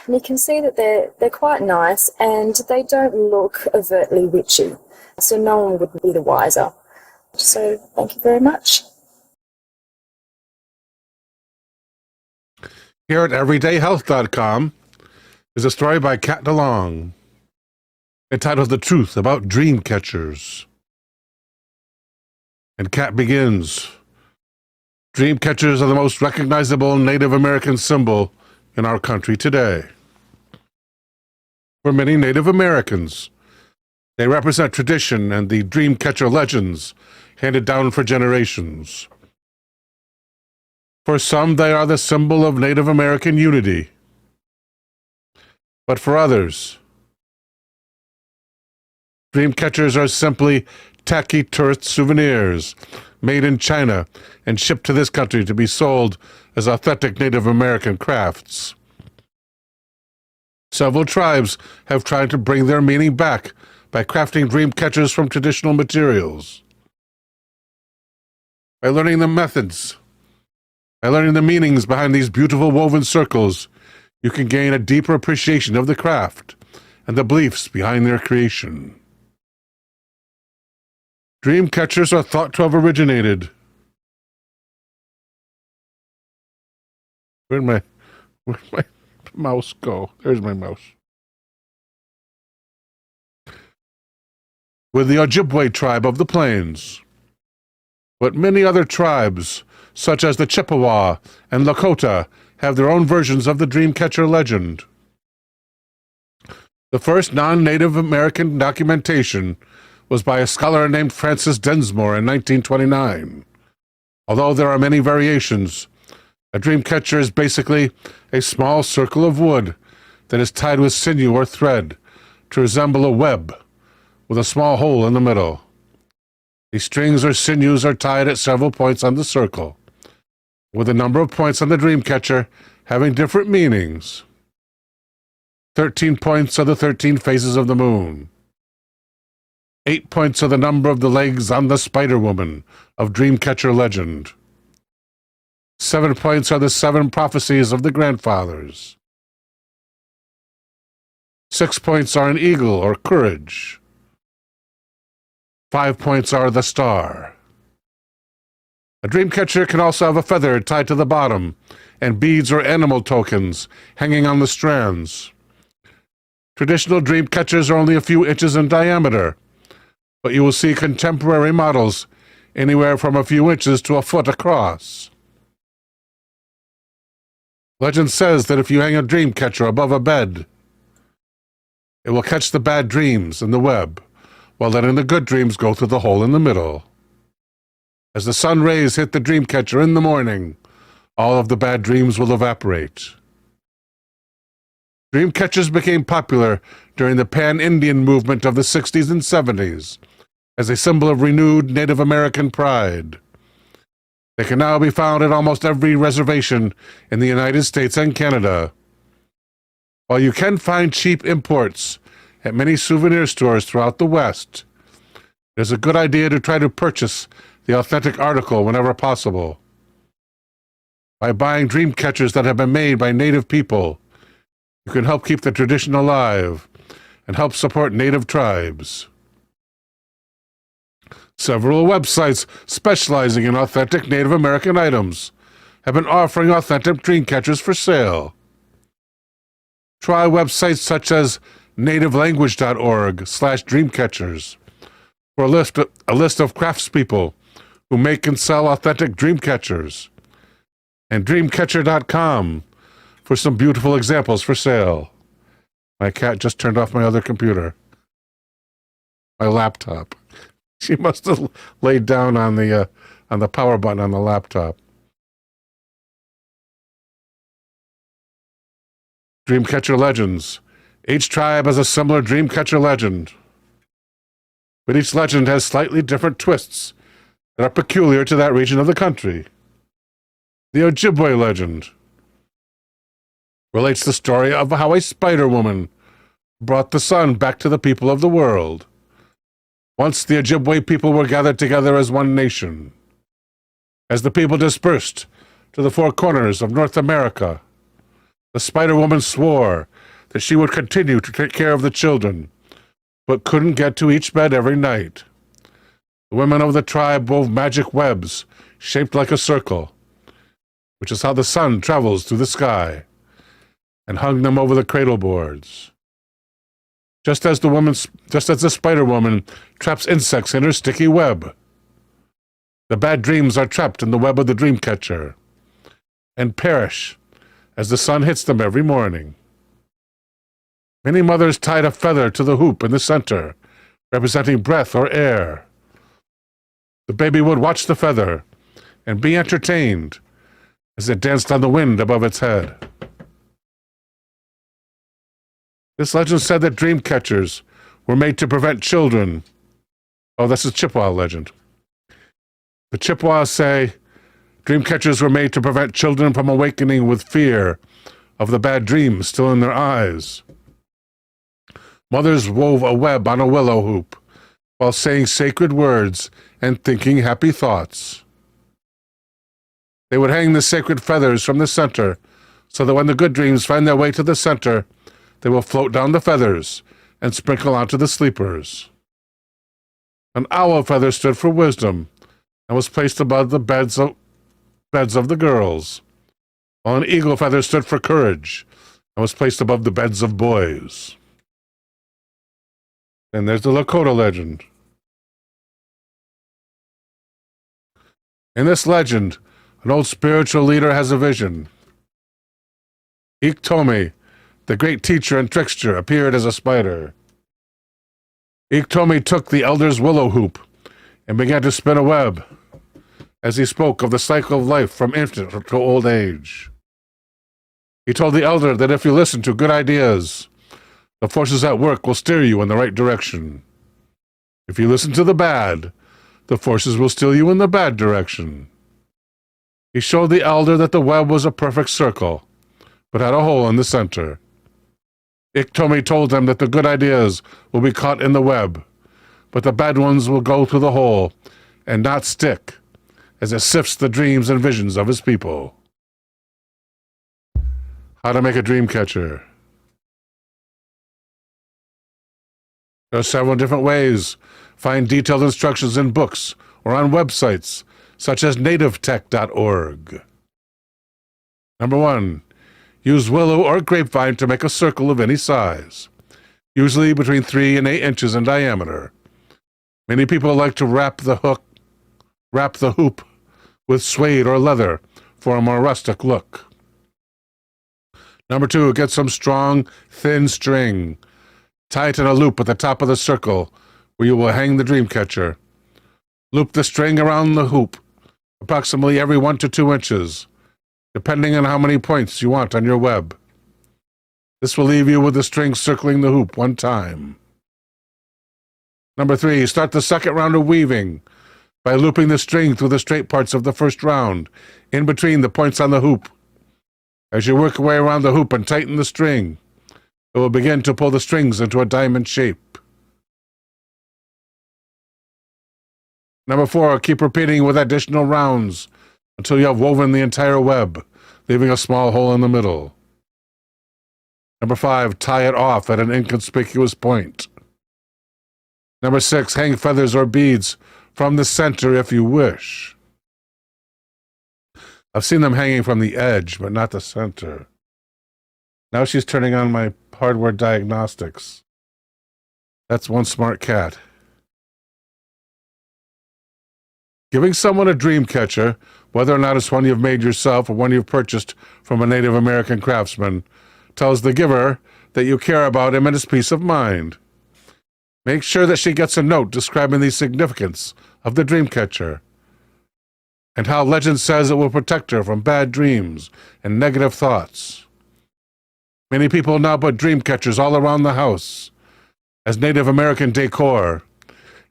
And you can see that they're quite nice, and they don't look overtly witchy, so no one would be the wiser. So thank you very much. Here at EverydayHealth.com is a story by Kat DeLong entitled The Truth About Dream Catchers. And Kat begins, Dream catchers are the most recognizable Native American symbol in our country today. For many Native Americans, they represent tradition and the dream catcher legends handed down for generations. For some, they are the symbol of Native American unity. But for others, dream catchers are simply tacky tourist souvenirs made in China and shipped to this country to be sold as authentic Native American crafts. Several tribes have tried to bring their meaning back by crafting dream catchers from traditional materials. By learning the methods, by learning the meanings behind these beautiful woven circles, you can gain a deeper appreciation of the craft and the beliefs behind their creation. Dream catchers are thought to have originated. Where'd my mouse go? There's my mouse. With the Ojibwe tribe of the plains. But many other tribes, such as the Chippewa and Lakota, have their own versions of the Dreamcatcher legend. The first non-Native American documentation was by a scholar named Francis Densmore in 1929. Although there are many variations, a dreamcatcher is basically a small circle of wood that is tied with sinew or thread to resemble a web with a small hole in the middle. The strings or sinews are tied at several points on the circle, with a number of points on the dreamcatcher having different meanings. 13 points are the 13 phases of the moon. 8 points are the number of the legs on the Spider-Woman of Dreamcatcher legend. 7 points are the 7 prophecies of the grandfathers. 6 points are an eagle or courage. 5 points are the star. A dreamcatcher can also have a feather tied to the bottom and beads or animal tokens hanging on the strands. Traditional dream catchers are only a few inches in diameter, but you will see contemporary models anywhere from a few inches to a foot across. Legend says that if you hang a dream catcher above a bed, it will catch the bad dreams in the web, while letting the good dreams go through the hole in the middle. As the sun rays hit the dream catcher in the morning, all of the bad dreams will evaporate. Dream catchers became popular during the Pan-Indian movement of the 60s and 70s as a symbol of renewed Native American pride. They can now be found at almost every reservation in the United States and Canada. While you can find cheap imports at many souvenir stores throughout the West, it is a good idea to try to purchase the authentic article whenever possible. By buying dream catchers that have been made by Native people, you can help keep the tradition alive and help support Native tribes. Several websites specializing in authentic Native American items have been offering authentic dream catchers for sale. Try websites such as nativelanguage.org/dreamcatchers for a list of craftspeople who make and sell authentic dream catchers, and dreamcatcher.com for some beautiful examples for sale. My cat just turned off my other computer, my laptop. She must have laid down on the power button on the laptop. Dreamcatcher legends. Each tribe has a similar dreamcatcher legend, but each legend has slightly different twists that are peculiar to that region of the country. The Ojibwe legend relates the story of how a Spider-Woman brought the sun back to the people of the world. Once the Ojibwe people were gathered together as one nation. As the people dispersed to the 4 corners of North America, the Spider-Woman swore that she would continue to take care of the children, but couldn't get to each bed every night. The women of the tribe wove magic webs shaped like a circle, which is how the sun travels through the sky, and hung them over the cradle boards. Just as the Spider-Woman traps insects in her sticky web, the bad dreams are trapped in the web of the dreamcatcher and perish as the sun hits them every morning. Many mothers tied a feather to the hoop in the center, representing breath or air. The baby would watch the feather and be entertained as it danced on the wind above its head. This legend said that dream catchers were made to prevent children. Oh, this is Chippewa legend. The Chippewas say dream catchers were made to prevent children from awakening with fear of the bad dreams still in their eyes. Mothers wove a web on a willow hoop while saying sacred words and thinking happy thoughts. They would hang the sacred feathers from the center so that when the good dreams find their way to the center, they will float down the feathers and sprinkle onto the sleepers. An owl feather stood for wisdom and was placed above the beds of the girls, while an eagle feather stood for courage and was placed above the beds of boys. And there's the Lakota legend. In this legend, an old spiritual leader has a vision. Iktomi, the great teacher and trickster, appeared as a spider. Iktomi took the elder's willow hoop and began to spin a web as he spoke of the cycle of life from infant to old age. He told the elder that if you listen to good ideas, the forces at work will steer you in the right direction. If you listen to the bad, the forces will steer you in the bad direction. He showed the elder that the web was a perfect circle, but had a hole in the center. Iktomi told him that the good ideas will be caught in the web, but the bad ones will go through the hole and not stick, as it sifts the dreams and visions of his people. How to make a dream catcher. There are several different ways. Find detailed instructions in books or on websites such as nativetech.org. Number 1. Use willow or grapevine to make a circle of any size, usually between 3 and 8 inches in diameter. Many people like to wrap the hoop with suede or leather for a more rustic look. Number 2, get some strong, thin string. Tie it in a loop at the top of the circle where you will hang the dream catcher. Loop the string around the hoop, approximately every 1 to 2 inches, depending on how many points you want on your web. This will leave you with the string circling the hoop 1 time. Number 3, start the second round of weaving by looping the string through the straight parts of the first round, in between the points on the hoop. As you work your way around the hoop and tighten the string, it will begin to pull the strings into a diamond shape. Number 4, keep repeating with additional rounds until you have woven the entire web, leaving a small hole in the middle. Number 5, tie it off at an inconspicuous point. Number 6, hang feathers or beads from the center if you wish. I've seen them hanging from the edge, but not the center. Now she's turning on my hardware diagnostics. That's one smart cat. Giving someone a dream catcher, whether or not it's one you've made yourself or one you've purchased from a Native American craftsman, tells the giver that you care about him and his peace of mind. Make sure that she gets a note describing the significance of the dream catcher and how legend says it will protect her from bad dreams and negative thoughts. Many people now put dream catchers all around the house as Native American decor,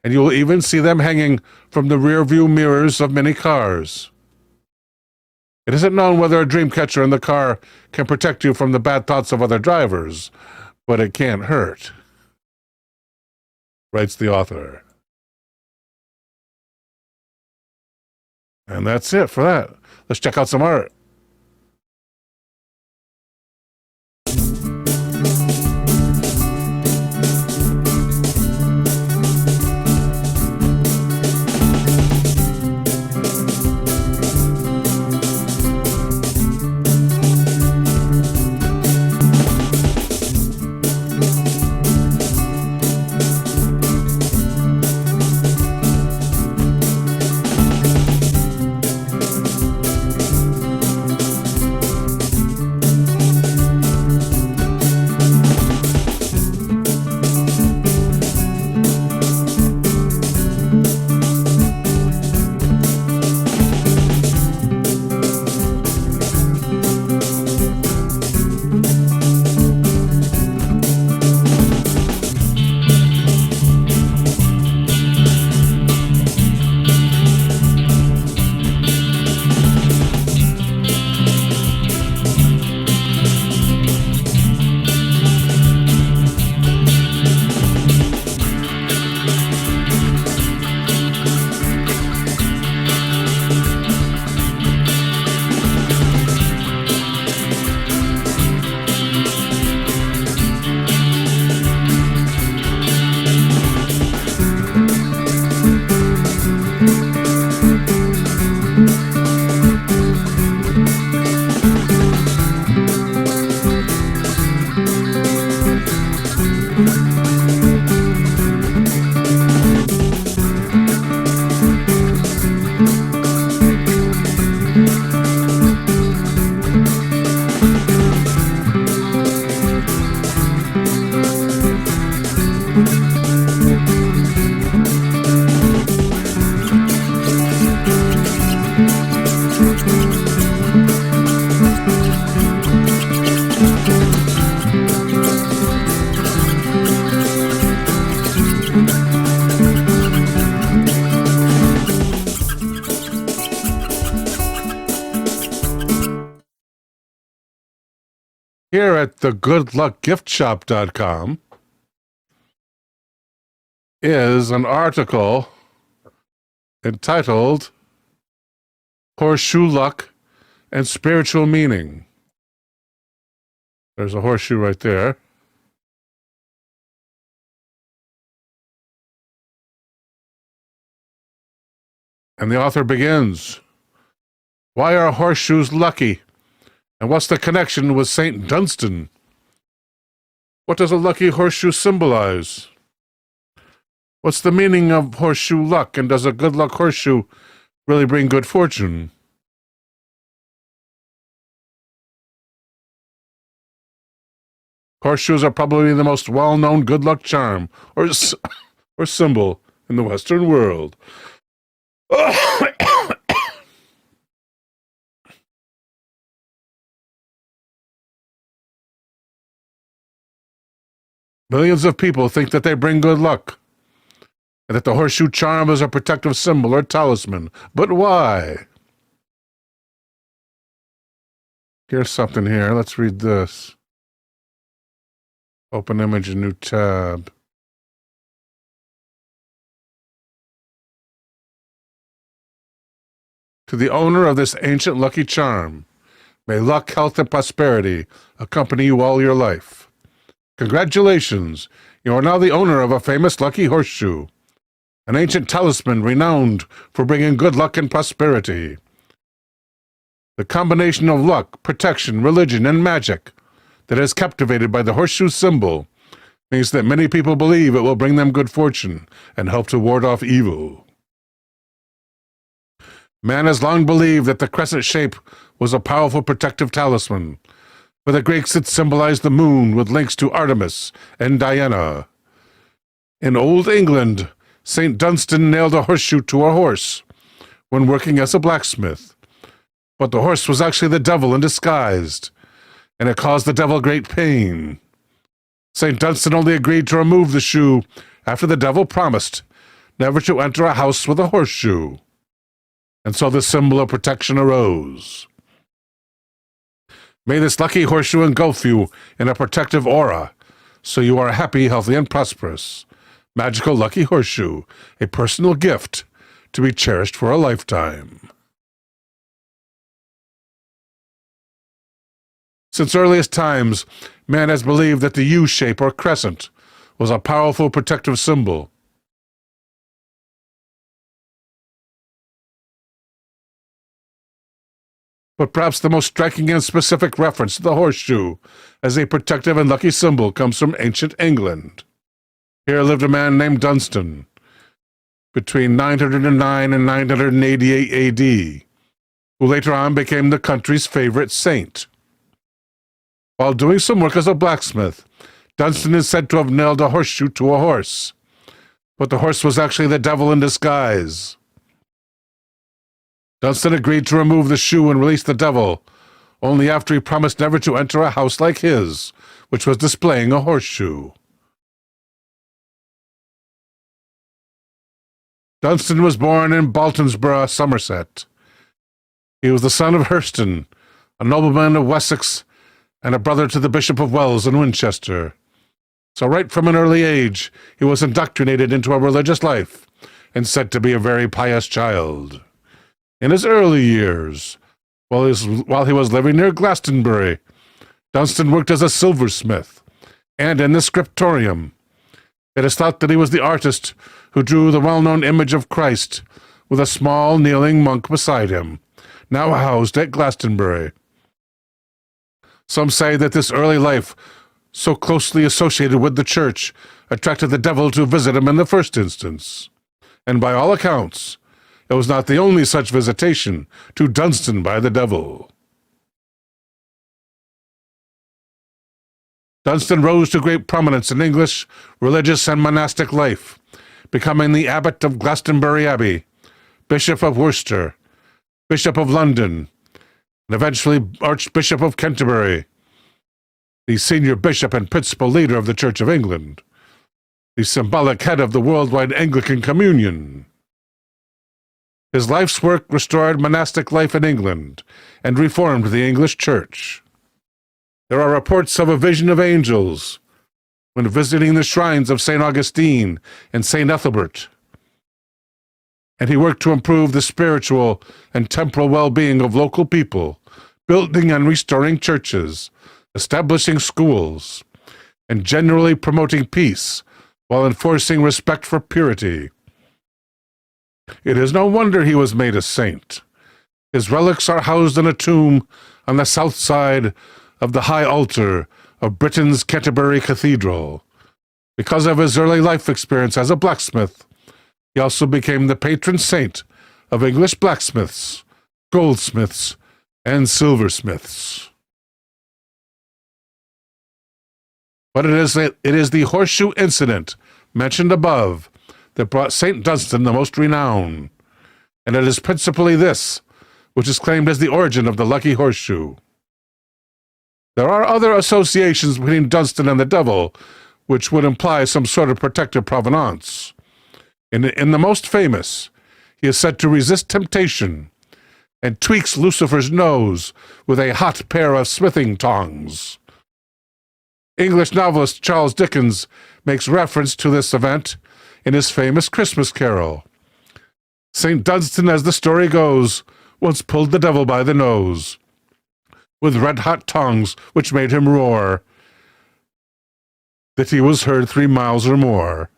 and you will even see them hanging from the rear view mirrors of many cars. It isn't known whether a dream catcher in the car can protect you from the bad thoughts of other drivers, but it can't hurt, writes the author. And that's it for that. Let's check out some art. Here at thegoodluckgiftshop.com, is an article entitled Horseshoe Luck and Spiritual Meaning. There's a horseshoe right there. And the author begins, "Why are horseshoes lucky? And what's the connection with St. Dunstan? What does a lucky horseshoe symbolize? What's the meaning of horseshoe luck, and does a good luck horseshoe really bring good fortune?" Horseshoes are probably the most well-known good luck charm or symbol in the Western world. Millions of people think that they bring good luck, and that the horseshoe charm is a protective symbol or talisman. But why? Here's something here. Let's read this. Open image, new tab. To the owner of this ancient lucky charm, may luck, health, and prosperity accompany you all your life. Congratulations, you are now the owner of a famous lucky horseshoe, an ancient talisman renowned for bringing good luck and prosperity. The combination of luck, protection, religion, and magic that is captivated by the horseshoe symbol means that many people believe it will bring them good fortune and help to ward off evil. Man has long believed that the crescent shape was a powerful protective talisman. For the Greeks, it symbolized the moon with links to Artemis and Diana. In Old England, St. Dunstan nailed a horseshoe to a horse when working as a blacksmith. But the horse was actually the devil in disguise, and it caused the devil great pain. St. Dunstan only agreed to remove the shoe after the devil promised never to enter a house with a horseshoe. And so the symbol of protection arose. May this lucky horseshoe engulf you in a protective aura, so you are happy, healthy, and prosperous. Magical lucky horseshoe, a personal gift to be cherished for a lifetime. Since earliest times, man has believed that the U-shape or crescent was a powerful protective symbol. But perhaps the most striking and specific reference to the horseshoe as a protective and lucky symbol comes from ancient England. Here lived a man named Dunstan, between 909 and 988 A.D., who later on became the country's favorite saint. While doing some work as a blacksmith, Dunstan is said to have nailed a horseshoe to a horse, but the horse was actually the devil in disguise. Dunstan agreed to remove the shoe and release the devil, only after he promised never to enter a house like his, which was displaying a horseshoe. Dunstan was born in Baltonsborough, Somerset. He was the son of Hurston, a nobleman of Wessex, and a brother to the Bishop of Wells and Winchester. So right from an early age, he was indoctrinated into a religious life and said to be a very pious child. In his early years, while he was living near Glastonbury, Dunstan worked as a silversmith and in the scriptorium. It is thought that he was the artist who drew the well-known image of Christ with a small kneeling monk beside him, now housed at Glastonbury. Some say that this early life, so closely associated with the church, attracted the devil to visit him in the first instance. And by all accounts, it was not the only such visitation to Dunstan by the devil. Dunstan rose to great prominence in English, religious, and monastic life, becoming the abbot of Glastonbury Abbey, Bishop of Worcester, Bishop of London, and eventually Archbishop of Canterbury, the senior bishop and principal leader of the Church of England, the symbolic head of the worldwide Anglican Communion. His life's work restored monastic life in England and reformed the English Church. There are reports of a vision of angels when visiting the shrines of St. Augustine and St. Ethelbert. And he worked to improve the spiritual and temporal well-being of local people, building and restoring churches, establishing schools, and generally promoting peace while enforcing respect for purity. It is no wonder he was made a saint. His relics are housed in a tomb on the south side of the high altar of Britain's Canterbury Cathedral. Because of his early life experience as a blacksmith, he also became the patron saint of English blacksmiths, goldsmiths, and silversmiths. But it is the horseshoe incident mentioned above that brought St. Dunstan the most renown, and it is principally this which is claimed as the origin of the lucky horseshoe. There are other associations between Dunstan and the devil which would imply some sort of protective provenance. In the most famous, he is said to resist temptation and tweaks Lucifer's nose with a hot pair of smithing tongs. English novelist Charles Dickens makes reference to this event in his famous Christmas Carol. St. Dunstan, as the story goes, once pulled the devil by the nose with red-hot tongues which made him roar that he was heard 3 miles or more.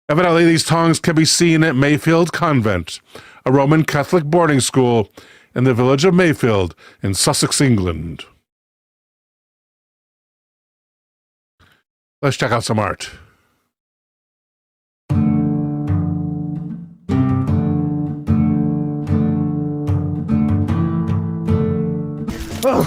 Evidently, these tongues can be seen at Mayfield Convent, a Roman Catholic boarding school in the village of Mayfield in Sussex, England. Let's check out some art. Oh,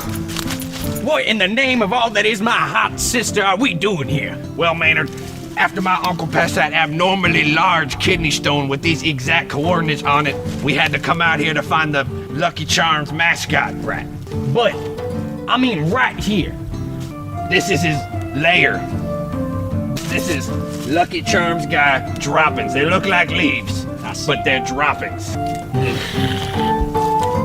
what in the name of all that is my hot sister are we doing here? Well, Maynard, after my uncle passed that abnormally large kidney stone with these exact coordinates on it, we had to come out here to find the Lucky Charms mascot rat. But, I mean right here. This is his lair. This is Lucky Charms guy droppings. They look like leaves, but they're droppings.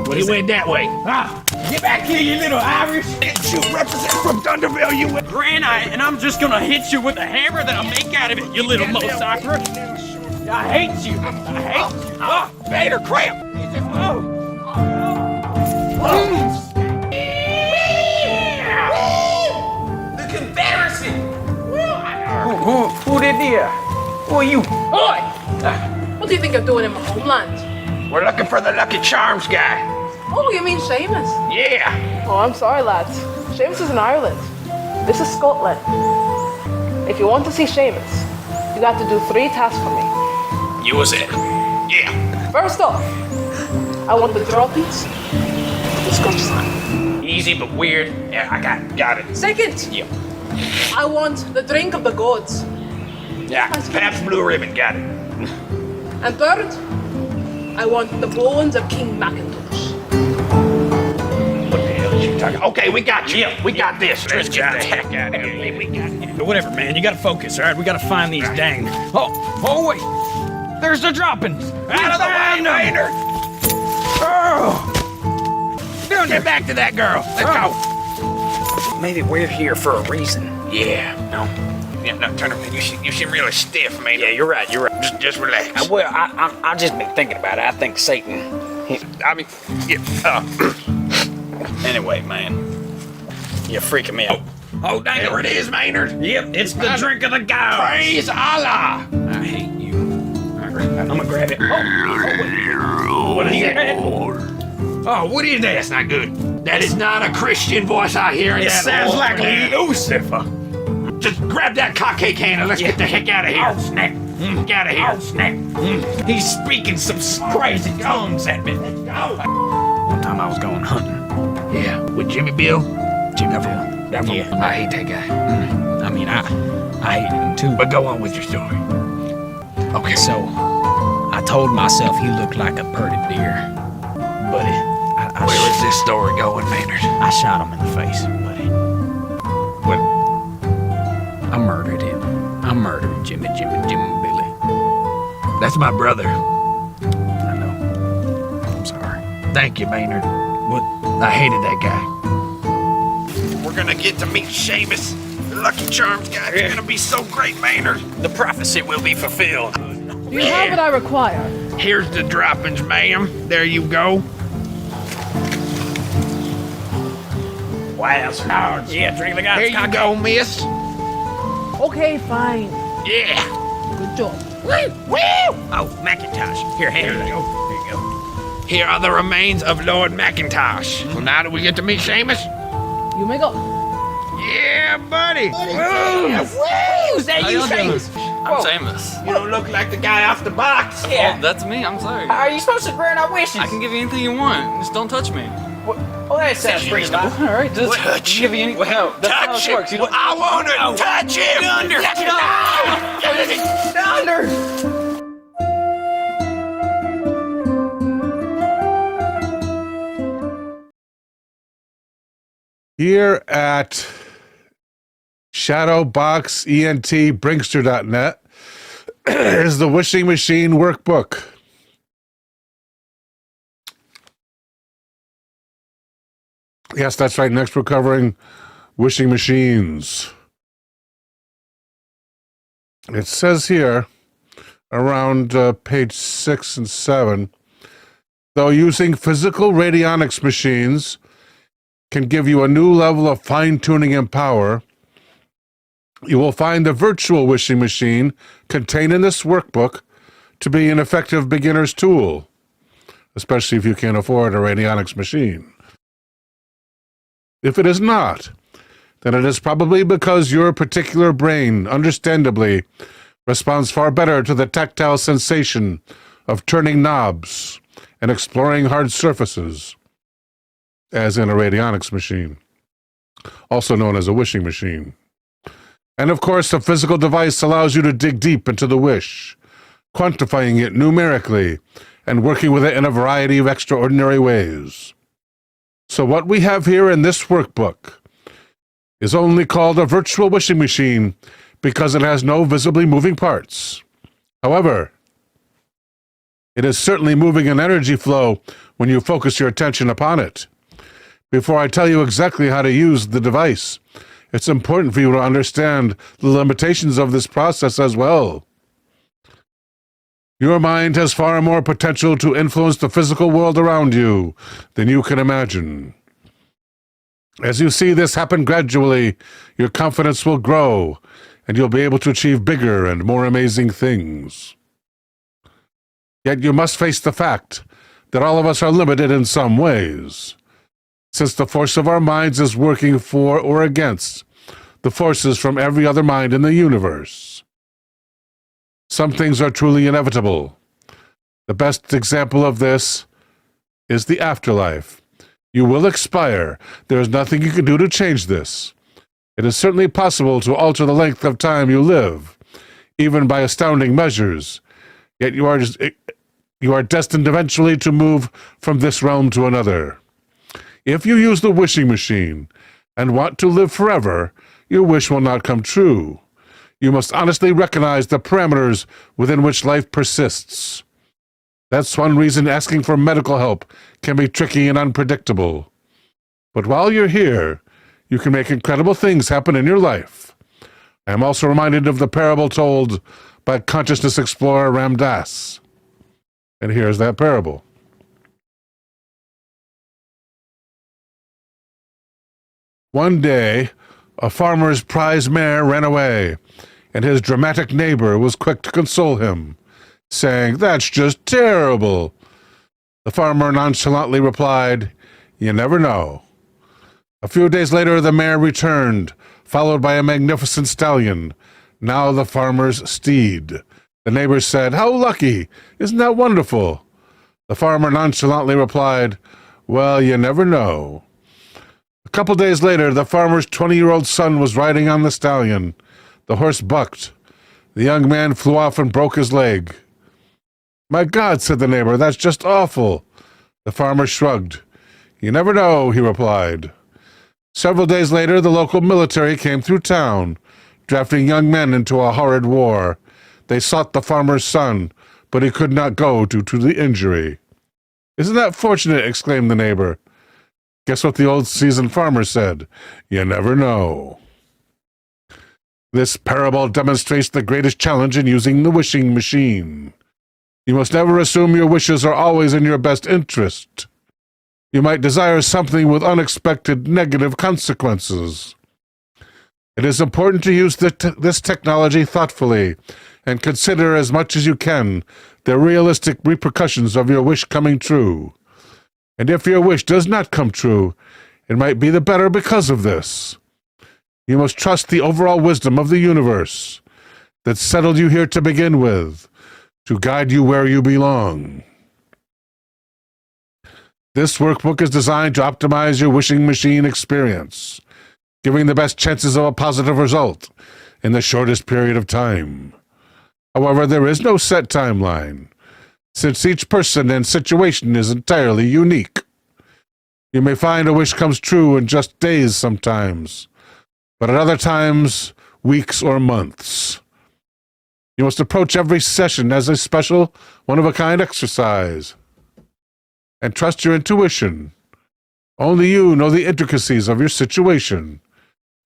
He went that way. Ah, get back here, you little Irish. You represent from Thunderville, you Granite, and I'm just gonna hit you with a hammer that I'll make out of it, you little massacre. I hate you. I hate you. Oh, Vader cramp. The Confederacy. Who did here? Who are you? Oi! What do you think I'm doing in my homeland? We're looking for the Lucky Charms guy. Oh, you mean Seamus? Yeah. Oh, I'm sorry, lads. Seamus is in Ireland. This is Scotland. If you want to see Seamus, you got to do 3 tasks for me. You was it. Yeah. First off, I want the droppings of the Scotch sign. Easy but weird. Yeah, I got it. Second, Yeah. I want the drink of the gods. Yeah. Pabst Blue Ribbon, got it. And third, I want the bones of King Macintosh. What the hell is you talking? Okay, we got you. We got this. Let's get the heck out of here. We got it. Whatever, man. You gotta focus, all right? We gotta find these dang... Oh, wait. There's the droppings. Out of the way, Maynard. Oh. Get back to that girl. Let's go. Maybe we're here for a reason. Yeah. No, Turner, man, you seem really stiff, man. Yeah, you're right. Just relax. Well, I've just been thinking about it. I think Satan... Anyway, man. You're freaking me out. Oh, dang, there it is, Maynard. Yep, it's the drink of the gods. Praise Allah. I hate you. I'm gonna grab it. Oh, what is that? Oh, what is that? That's not good. That is not a Christian voice I hear. It sounds like Lucifer. Just grab that cockcake can and let's get the heck out of here. Oh, snap. Get out of here. Oh, snap. He's speaking some crazy tongues at me. Let's go. One time I was going hunting. Yeah, with Jimmy Bill. Jimmy Bill. Yeah, I hate that guy. I mean, I hate him too. But go on with your story. Okay. So, I told myself he looked like a pretty deer. Buddy, Where is this story going, Maynard? I shot him in the face, buddy. Well, I murdered him. I murdered Jimmy Billy. that's my brother. I know. I'm sorry. Thank you, Maynard. What? I hated that guy. We're gonna get to meet Seamus. The Lucky Charms guys are gonna be so great, Maynard. The prophecy will be fulfilled. Do you have what I require? Here's the droppings, ma'am. There you go. Wow, yeah, drink the Here you go, miss. Okay, fine. Yeah. Good job. Woo! Oh, Macintosh. Here, hand There it. you go. There you go. Here are the remains of Lord Macintosh. Well, now that we get to meet Seamus. You may go. Yeah, buddy. Who's that? How You y'all doing? famous? I'm Seamus. You don't look like the guy off the box. Yeah. Oh, that's me. I'm sorry. Are you supposed to grant our wishes? I can give you anything you want. Just don't touch me. Well, that sounds reasonable. All right, just Touch. give you any. Well, that's not how Touch it works. You him. don't. I want to touch him. Thunder! Here at shadowboxentbrinkster.net is the Wishing Machine Workbook. Yes, that's right. Next we're covering wishing machines. It says here around page 6 and 7, though using physical radionics machines can give you a new level of fine-tuning and power, you will find the virtual wishing machine contained in this workbook to be an effective beginner's tool, especially if you can't afford a radionics machine. If it is not, then it is probably because your particular brain, understandably, responds far better to the tactile sensation of turning knobs and exploring hard surfaces, as in a radionics machine, also known as a wishing machine. And of course, the physical device allows you to dig deep into the wish, quantifying it numerically and working with it in a variety of extraordinary ways. So what we have here in this workbook is only called a virtual wishing machine because it has no visibly moving parts. However, it is certainly moving an energy flow when you focus your attention upon it. Before I tell you exactly how to use the device, it's important for you to understand the limitations of this process as well. Your mind has far more potential to influence the physical world around you than you can imagine. As you see this happen gradually, your confidence will grow, and you'll be able to achieve bigger and more amazing things. Yet you must face the fact that all of us are limited in some ways, since the force of our minds is working for or against the forces from every other mind in the universe. Some things are truly inevitable. The best example of this is the afterlife. You will expire. There is nothing you can do to change this. It is certainly possible to alter the length of time you live, even by astounding measures. Yet you are destined eventually to move from this realm to another. If you use the wishing machine and want to live forever, your wish will not come true. You must honestly recognize the parameters within which life persists. That's one reason asking for medical help can be tricky and unpredictable. But while you're here, you can make incredible things happen in your life. I am also reminded of the parable told by consciousness explorer Ram Dass. And here's that parable. One day, a farmer's prize mare ran away, and his dramatic neighbor was quick to console him, saying, "That's just terrible." The farmer nonchalantly replied, "You never know." A few days later, the mare returned, followed by a magnificent stallion, now the farmer's steed. The neighbors said, "How lucky! Isn't that wonderful?" The farmer nonchalantly replied, "Well, you never know." A couple days later, the farmer's 20-year-old son was riding on the stallion. The horse bucked. The young man flew off and broke his leg. "My God," said the neighbor, "that's just awful." The farmer shrugged. "You never know," he replied. Several days later, the local military came through town, drafting young men into a horrid war. They sought the farmer's son, but he could not go due to the injury. "Isn't that fortunate?" exclaimed the neighbor. Guess what the old seasoned farmer said? You never know. This parable demonstrates the greatest challenge in using the wishing machine. You must never assume your wishes are always in your best interest. You might desire something with unexpected negative consequences. It is important to use this technology thoughtfully and consider as much as you can the realistic repercussions of your wish coming true. And if your wish does not come true, it might be the better because of this. You must trust the overall wisdom of the universe that settled you here to begin with, to guide you where you belong. This workbook is designed to optimize your wishing machine experience, giving the best chances of a positive result in the shortest period of time. However, there is no set timeline, since each person and situation is entirely unique. You may find a wish comes true in just days sometimes, but at other times, weeks or months. You must approach every session as a special, one-of-a-kind exercise, and trust your intuition. Only you know the intricacies of your situation,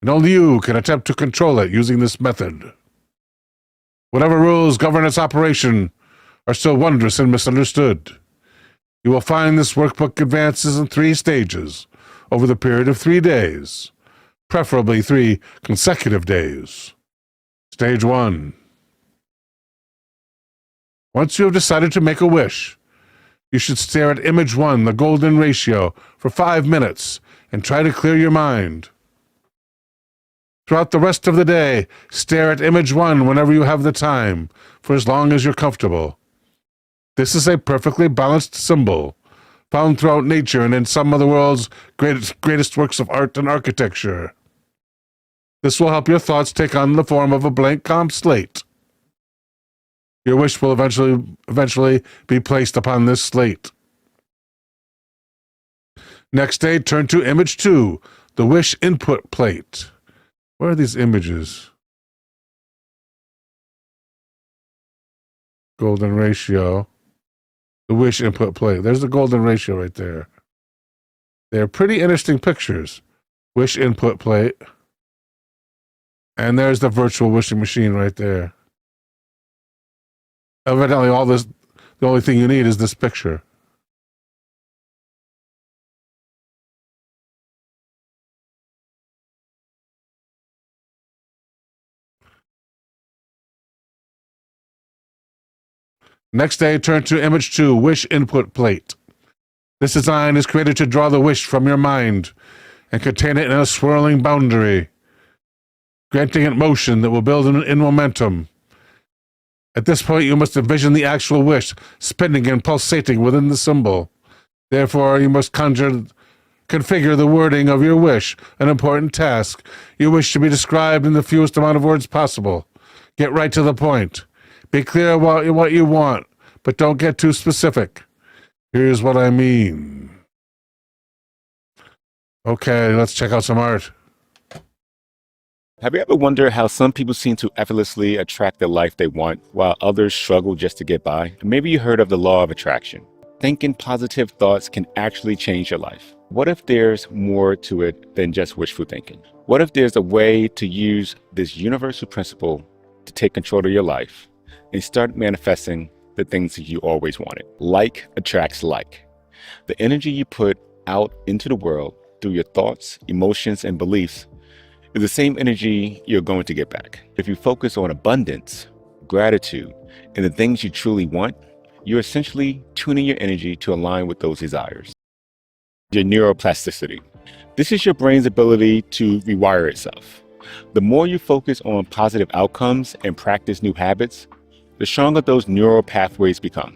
and only you can attempt to control it using this method. Whatever rules govern its operation are still wondrous and misunderstood. You will find this workbook advances in 3 stages over the period of 3 days, preferably 3 consecutive days. Stage 1. Once you have decided to make a wish, you should stare at image 1, the golden ratio, for 5 minutes and try to clear your mind. Throughout the rest of the day, stare at image 1 whenever you have the time, for as long as you're comfortable. This is a perfectly balanced symbol, found throughout nature and in some of the world's greatest works of art and architecture. This will help your thoughts take on the form of a blank, calm slate. Your wish will eventually be placed upon this slate. Next day, turn to image 2, the wish input plate. Where are these images? Golden ratio. The wish input plate. There's the golden ratio right there. They're pretty interesting pictures. Wish input plate. And there's the virtual wishing machine right there. Evidently, the only thing you need is this picture. Next day, turn to image 2, wish input plate. This design is created to draw the wish from your mind and contain it in a swirling boundary, granting it motion that will build in momentum. At this point, you must envision the actual wish spinning and pulsating within the symbol. Therefore, you must configure the wording of your wish, an important task. Your wish should be described in the fewest amount of words possible. Get right to the point. Be clear about what you want, but don't get too specific. Here's what I mean. Okay, let's check out some art. Have you ever wondered how some people seem to effortlessly attract the life they want, while others struggle just to get by? Maybe you heard of the law of attraction. Thinking positive thoughts can actually change your life. What if there's more to it than just wishful thinking? What if there's a way to use this universal principle to take control of your life and start manifesting the things that you always wanted? Like attracts like. The energy you put out into the world through your thoughts, emotions, and beliefs is the same energy you're going to get back. If you focus on abundance, gratitude, and the things you truly want, you're essentially tuning your energy to align with those desires. Your neuroplasticity. This is your brain's ability to rewire itself. The more you focus on positive outcomes and practice new habits, the stronger those neural pathways become.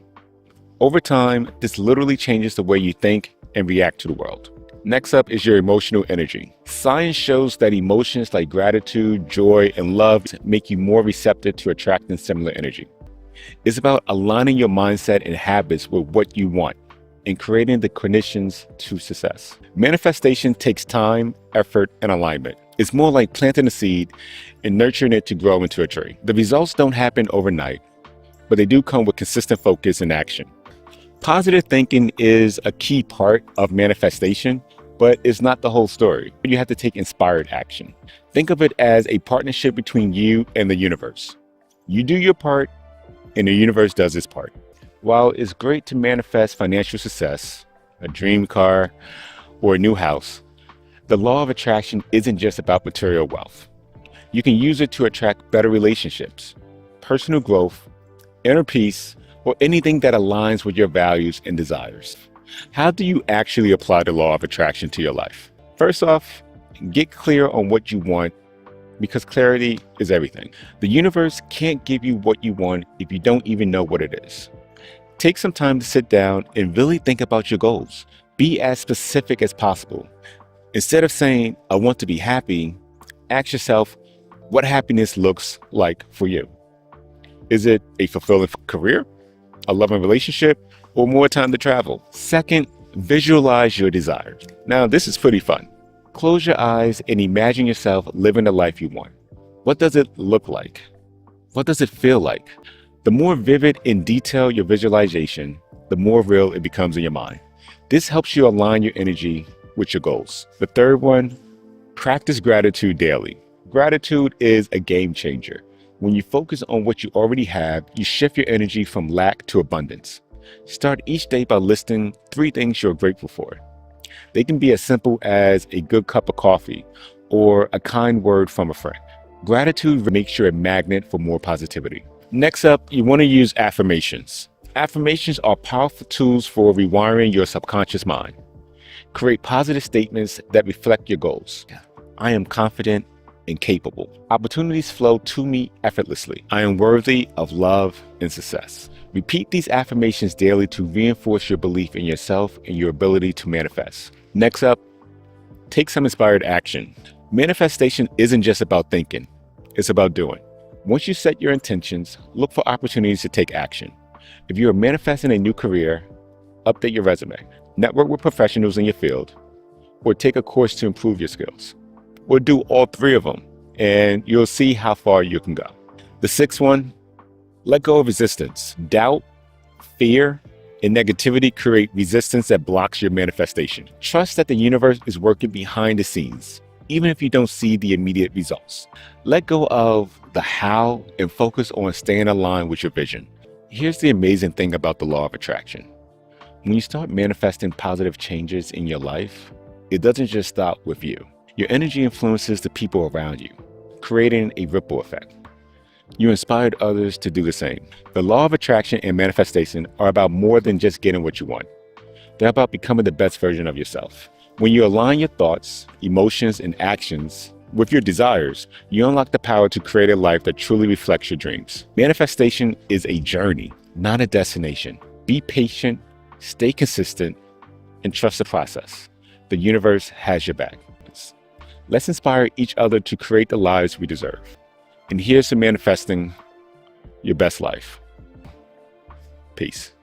Over time, this literally changes the way you think and react to the world. Next up is your emotional energy. Science shows that emotions like gratitude, joy, and love make you more receptive to attracting similar energy. It's about aligning your mindset and habits with what you want and creating the conditions to success. Manifestation takes time, effort, and alignment. It's more like planting a seed and nurturing it to grow into a tree. The results don't happen overnight, but they do come with consistent focus and action. Positive thinking is a key part of manifestation, but it's not the whole story. You have to take inspired action. Think of it as a partnership between you and the universe. You do your part, and the universe does its part. While it's great to manifest financial success, a dream car, or a new house, the law of attraction isn't just about material wealth. You can use it to attract better relationships, personal growth, inner peace, or anything that aligns with your values and desires. How do you actually apply the law of attraction to your life? First off, get clear on what you want, because clarity is everything. The universe can't give you what you want if you don't even know what it is. Take some time to sit down and really think about your goals. Be as specific as possible. Instead of saying, I want to be happy, ask yourself what happiness looks like for you. Is it a fulfilling career, a loving relationship, or more time to travel? Second, visualize your desires. Now, this is pretty fun. Close your eyes and imagine yourself living the life you want. What does it look like? What does it feel like? The more vivid and detailed your visualization, the more real it becomes in your mind. This helps you align your energy with your goals. The third one, practice gratitude daily. Gratitude is a game changer. When you focus on what you already have, you shift your energy from lack to abundance. Start each day by listing 3 things you're grateful for. They can be as simple as a good cup of coffee or a kind word from a friend. Gratitude makes you a magnet for more positivity. Next up, you want to use affirmations. Affirmations are powerful tools for rewiring your subconscious mind. Create positive statements that reflect your goals. I am confident and capable. Opportunities flow to me effortlessly. I am worthy of love and success. Repeat these affirmations daily to reinforce your belief in yourself and your ability to manifest. Next up, take some inspired action. Manifestation isn't just about thinking, it's about doing. Once you set your intentions, look for opportunities to take action. If you are manifesting a new career, update your resume, network with professionals in your field, or take a course to improve your skills. Or do all 3 of them, and you'll see how far you can go. The 6th one, let go of resistance. Doubt, fear, and negativity create resistance that blocks your manifestation. Trust that the universe is working behind the scenes, even if you don't see the immediate results. Let go of the how and focus on staying aligned with your vision. Here's the amazing thing about the law of attraction. When you start manifesting positive changes in your life, it doesn't just stop with you. Your energy influences the people around you, creating a ripple effect. You inspired others to do the same. The law of attraction and manifestation are about more than just getting what you want. They're about becoming the best version of yourself. When you align your thoughts, emotions, and actions with your desires, you unlock the power to create a life that truly reflects your dreams. Manifestation is a journey, not a destination. Be patient, stay consistent, and trust the process. The universe has your back. Let's inspire each other to create the lives we deserve. And here's to manifesting your best life. Peace.